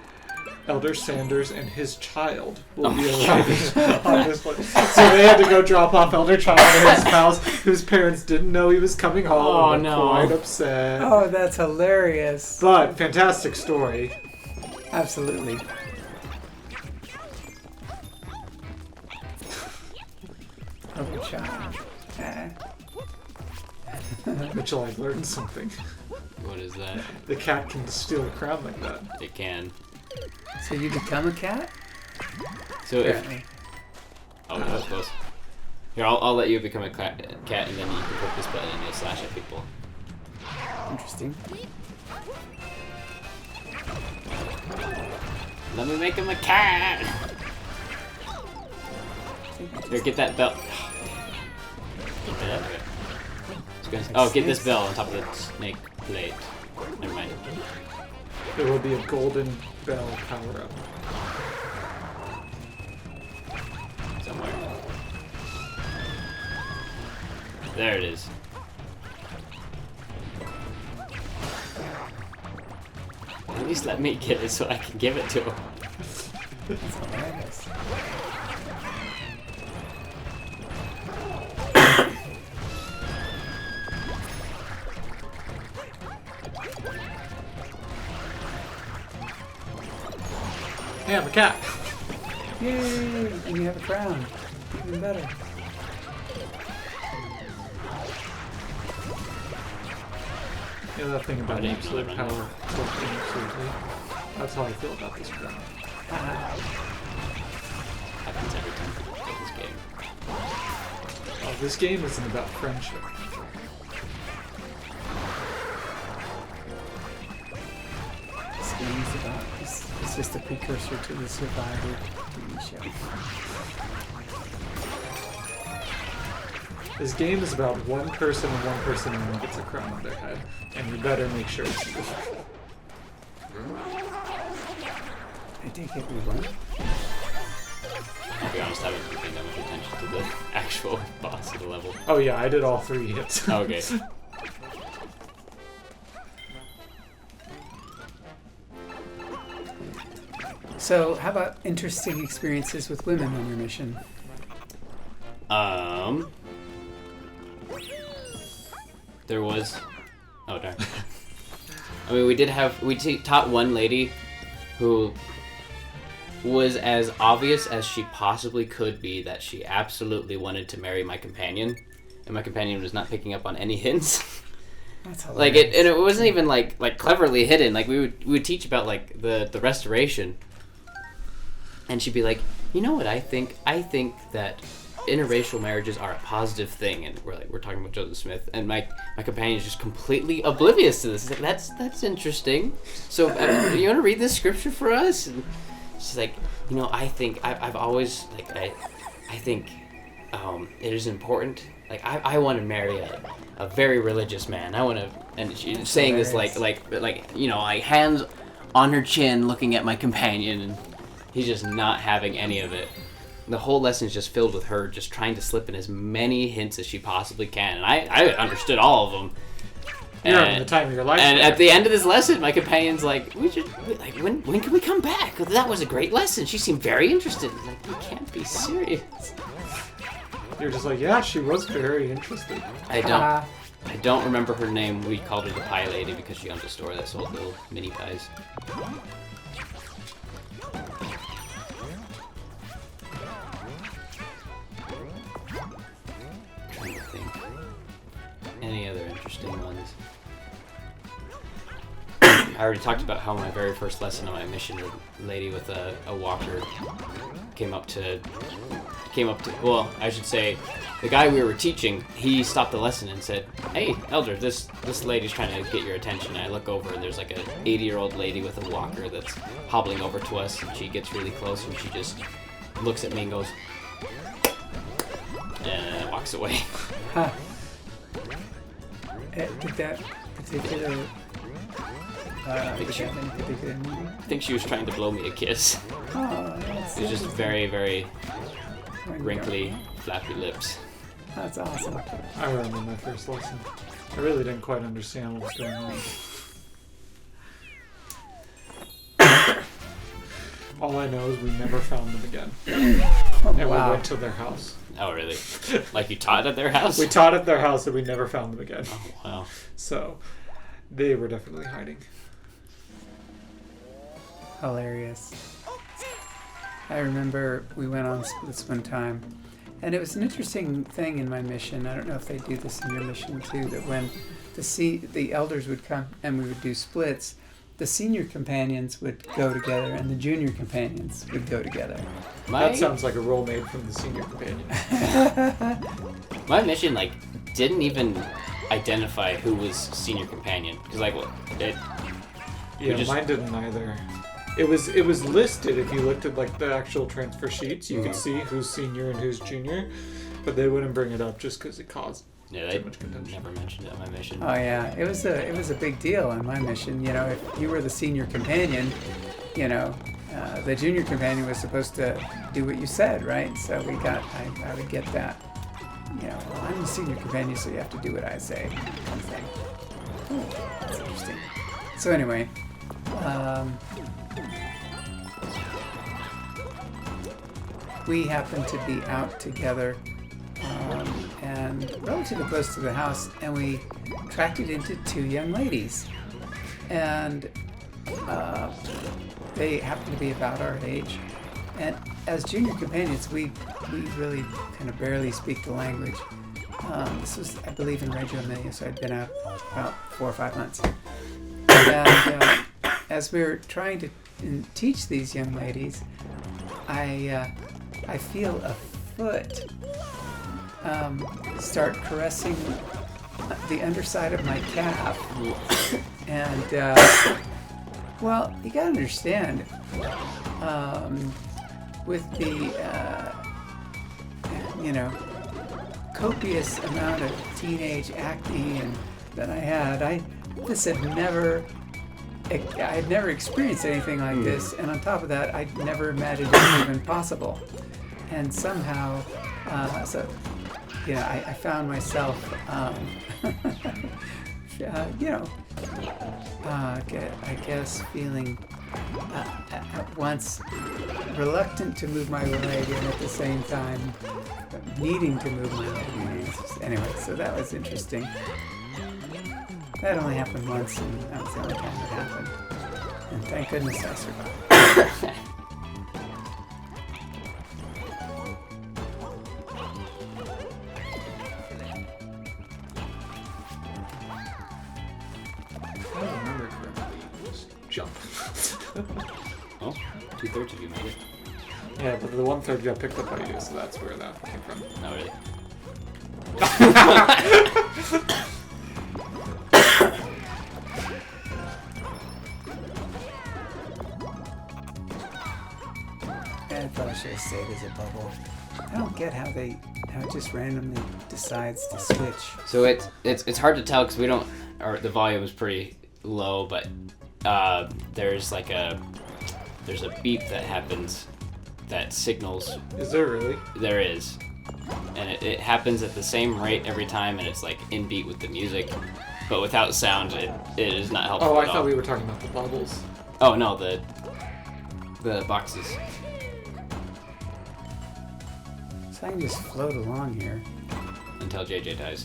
Elder Sanders and his child will be arriving on this one. So they had to go drop off Elder Child at his house, whose parents didn't know he was coming home. Oh, and were no. quite upset. Oh, that's hilarious. But fantastic story. Absolutely. Elder child. Mitchell, I learned something. What is that? The cat can steal a crown like that. It can. So you become a cat? So if... Apparently. Oh, that was close. Here, I'll let you become a cat, and then you can click this button and you'll slash at people. Interesting. Let me make him a cat! Here, get that bell. Get that out of it. Get this bell on top of the snake plate. Never mind. There will be a golden bell power up. Somewhere. There it is. At least let me get it so I can give it to him. That's hilarious. Yeah, I'm a cat. Yay! And you have a crown. Even better. Yeah, that thing about I didn't absolute really power. run Working absolutely. That's how I feel about this crown. Happens every time I play this game. Oh, this game isn't about friendship. game is about. It's just a precursor to the Survivor TV show. This game is about one person and one person only gets a crown on their head, and you better make sure it's you. I take it we won. I'll be honest, I haven't been paying that much attention to the actual boss of the level. Oh yeah, I did all 3 hits. Okay. So, how about interesting experiences with women on your mission? There was... Oh, darn. I mean, we taught one lady who was as obvious as she possibly could be that she absolutely wanted to marry my companion, and my companion was not picking up on any hints. That's Like hilarious. and it wasn't even like cleverly hidden. Like we would teach about like the restoration, and she'd be like, you know what I think? I think that interracial marriages are a positive thing, and we're talking about Joseph Smith, and my companion is just completely oblivious to this. He's like, that's interesting. So you want to read this scripture for us? And she's like, you know, I think I've always like I think it is important. Like I want to marry a very religious man. I want to, and she's saying this like you know, like hands on her chin, looking at my companion, and he's just not having any of it. The whole lesson is just filled with her just trying to slip in as many hints as she possibly can, and I understood all of them. You're having the time of your life. And at the end of this lesson, my companion's like, when can we come back? That was a great lesson. She seemed very interested. I'm like, you can't be serious. You're just like, yeah, she was very interested. I don't remember her name. We called her the Pie Lady because she owned a store that sold little mini pies. Trying to think. Any other interesting ones? I already talked about how my very first lesson on my mission, a lady with a walker came up to, well, I should say, the guy we were teaching, he stopped the lesson and said, hey, Elder, this lady's trying to get your attention. And I look over and there's like an 80-year-old lady with a walker that's hobbling over to us, and she gets really close and she just looks at me and goes, and walks away. Huh. Did that particular... I think she was trying to blow me a kiss. Oh, It was just very, very wrinkly, flappy lips. That's awesome. I remember my first lesson. I really didn't quite understand what was going on. All I know is we never found them again. And Wow. we went to their house. Oh, really? Like you taught at their house? We taught at their house and we never found them again. Oh, wow. So, they were definitely hiding. Hilarious. I remember we went on splits one time, and it was an interesting thing in my mission. I don't know if they do this in your mission too, that when the elders would come and we would do splits, the senior companions would go together and the junior companions would go together. That sounds like a role made from the senior companion. My mission, like, didn't even identify who was senior companion. Because, like, Mine didn't either. It was listed if you looked at like the actual transfer sheets. You could see who's senior and who's junior, but they wouldn't bring it up just because it caused they too much contention. never mentioned it on my mission. Oh yeah, it was a big deal on my mission. You know, if you were the senior companion, you know, the junior companion was supposed to do what you said, right? So I would get that. You know, well, I'm the senior companion, so you have to do what I say. Kind of thing. Ooh, that's interesting. So anyway, we happened to be out together and relatively close to the house, and we tracked it into two young ladies. And they happened to be about our age. And as junior companions, we really kind of barely speak the language. This was, I believe, in Reggio Emilia, so I'd been out about 4 or 5 months. And as we were trying to teach these young ladies, I feel a foot start caressing the underside of my calf, and Well, you gotta understand, with the, copious amount of teenage acne that I had, I had never experienced anything like this, and on top of that, I'd never imagined it was even possible. And somehow, I found myself, I guess feeling at once reluctant to move my leg and at the same time needing to move my leg. Anyway, so that was interesting. That only happened once, and that was the only time it happened. And thank goodness I survived. I don't remember correctly. Just jump. Oh, 2/3 of you made it. Yeah, but the 1/3 got picked up by you, so that's where that came from. Not really. I thought I should have stayed as a bubble. I don't get how it just randomly decides to switch. So it's hard to tell because the volume is pretty low, but there's a beep that happens that signals. Is there really? There is, and it happens at the same rate every time, and it's like in beat with the music, but without sound, it is not helpful. Oh, I at thought all. we were talking about the bubbles. Oh no, the boxes. So I can just float along here. Until JJ dies.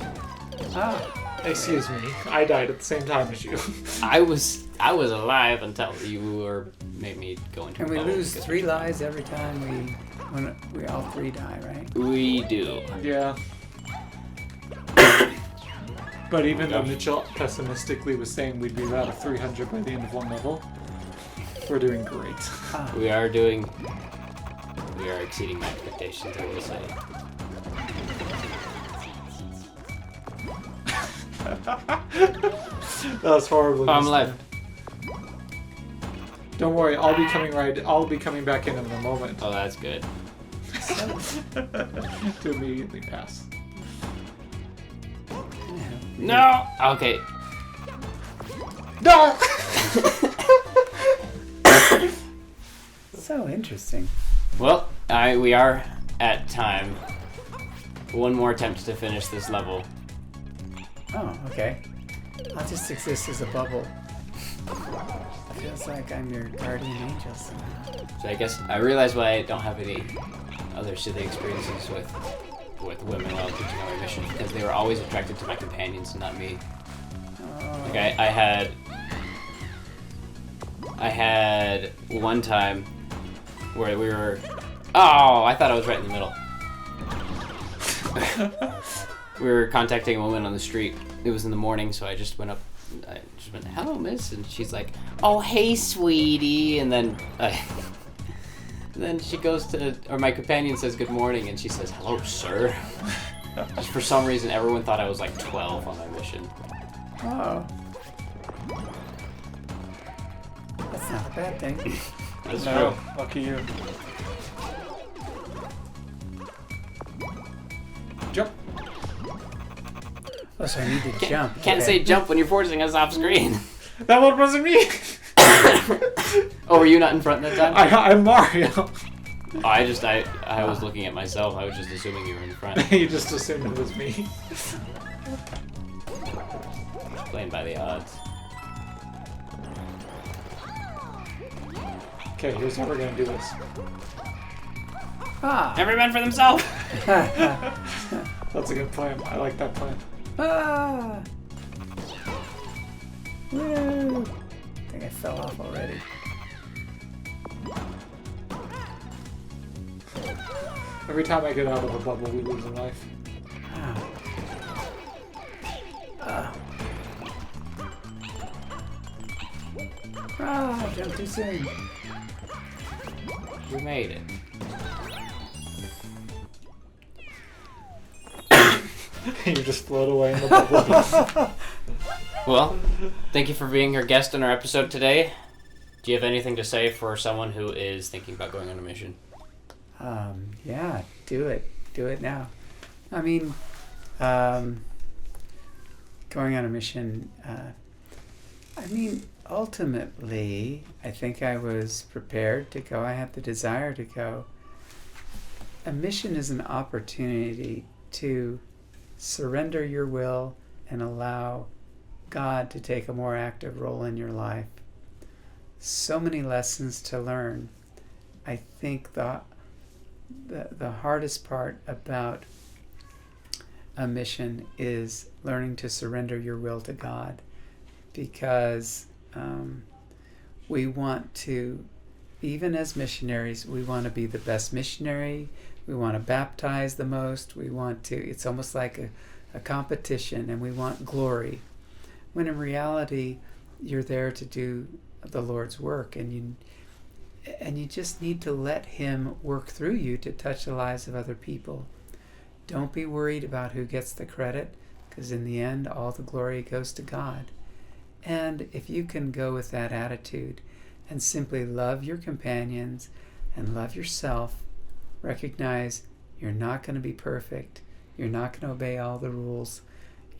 Ah, Excuse me, I died at the same time as you. I was alive until you made me go into. and we a bubble lose because 3 lives every time when we all 3 die, right? we do. Yeah. But even though gosh. Mitchell pessimistically was saying we'd be out of 300 by the end of one level, we're doing great. Ah, We are exceeding my expectations, I will say. That was horrible. Oh, I'm alive. Don't worry, I'll be coming back in a moment Oh, that's good. to immediately pass. No! Okay. No! so interesting. Well, we are at time. One more attempt to finish this level. Oh, okay. I'll just exist as a bubble. Feels like I'm your guardian angel somehow. So I guess I realize why I don't have any other silly experiences with women while teaching on my mission, because they were always attracted to my companions and not me. Oh. Like I had one time where we were. Oh, I thought I was right in the middle. We were contacting a woman on the street. It was in the morning, so I just went up. I just went, "Hello, miss," and she's like, "Oh, hey, sweetie," and then then she goes to, or my companion says good morning, and she says, "Hello, sir." Just for some reason, everyone thought I was like 12 on my mission. Oh. That's not a bad thing. That's No, true. lucky you. Jump. Oh, so I need to jump. Can't Okay. say jump when you're forcing us off screen. That one wasn't me. Oh, were you not in front that time? I'm Mario. Oh, I was looking at myself. I was just assuming you were in front. You just assumed it was me. Playing by the odds. Okay, here's how we're gonna do this. Ah. Every man for themselves. That's a good plan. I like that plan. Ah. Woo. I think I fell off already. Every time I get out of a bubble, we lose a life. Ah. Ah. Ah, I jumped too soon. We made it. You just float away in the bubble. Well, thank you for being our guest on our episode today. Do you have anything to say for someone who is thinking about going on a mission? Yeah, do it. Do it now. I mean, going on a mission, ultimately, I think I was prepared to go. I had the desire to go. A mission is an opportunity to surrender your will and allow God to take a more active role in your life. So many lessons to learn. I think the hardest part about a mission is learning to surrender your will to God, because we want to, even as missionaries, we want to be the best missionary. We want to baptize the most. We want to, it's almost like a competition, and we want glory. When in reality, you're there to do the Lord's work, and you just need to let Him work through you to touch the lives of other people. Don't be worried about who gets the credit, because in the end, all the glory goes to God. And if you can go with that attitude and simply love your companions and love yourself, recognize you're not going to be perfect. You're not going to obey all the rules.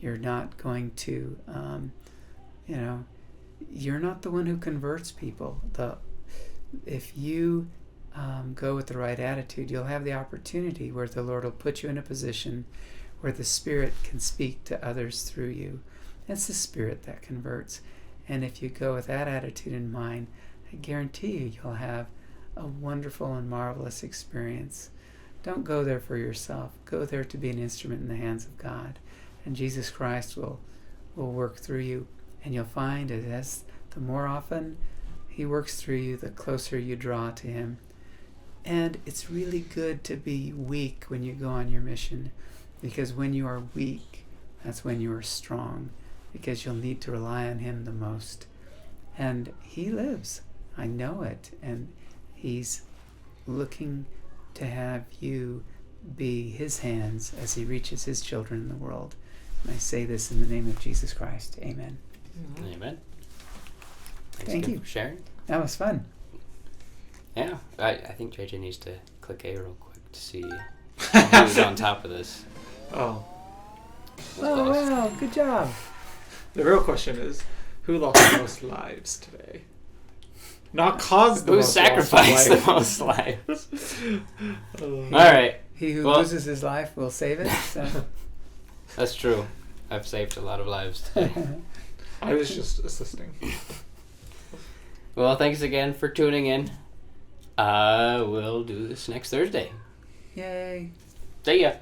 You're not going to, you're not the one who converts people. If you go with the right attitude, you'll have the opportunity where the Lord will put you in a position where the Spirit can speak to others through you. It's the Spirit that converts. And if you go with that attitude in mind, I guarantee you'll have a wonderful and marvelous experience. Don't go there for yourself. Go there to be an instrument in the hands of God. And Jesus Christ will work through you. And you'll find as the more often He works through you, the closer you draw to Him. And it's really good to be weak when you go on your mission, because when you are weak, that's when you are strong, because you'll need to rely on Him the most. And He lives. I know it. And He's looking to have you be His hands as He reaches His children in the world. And I say this in the name of Jesus Christ. Amen. Amen. Thank you for sharing. That was fun. Yeah, I think JJ needs to click A real quick to see who's on top of this. Oh. Oh, wow. Good job. The real question is, who lost the most lives today? Not caused the Who most sacrificed the lives. most lives? All right. He who Well- loses his life will save it. So. That's true. I've saved a lot of lives today. I was just assisting. Well, thanks again for tuning in. We'll do this next Thursday. Yay. See ya.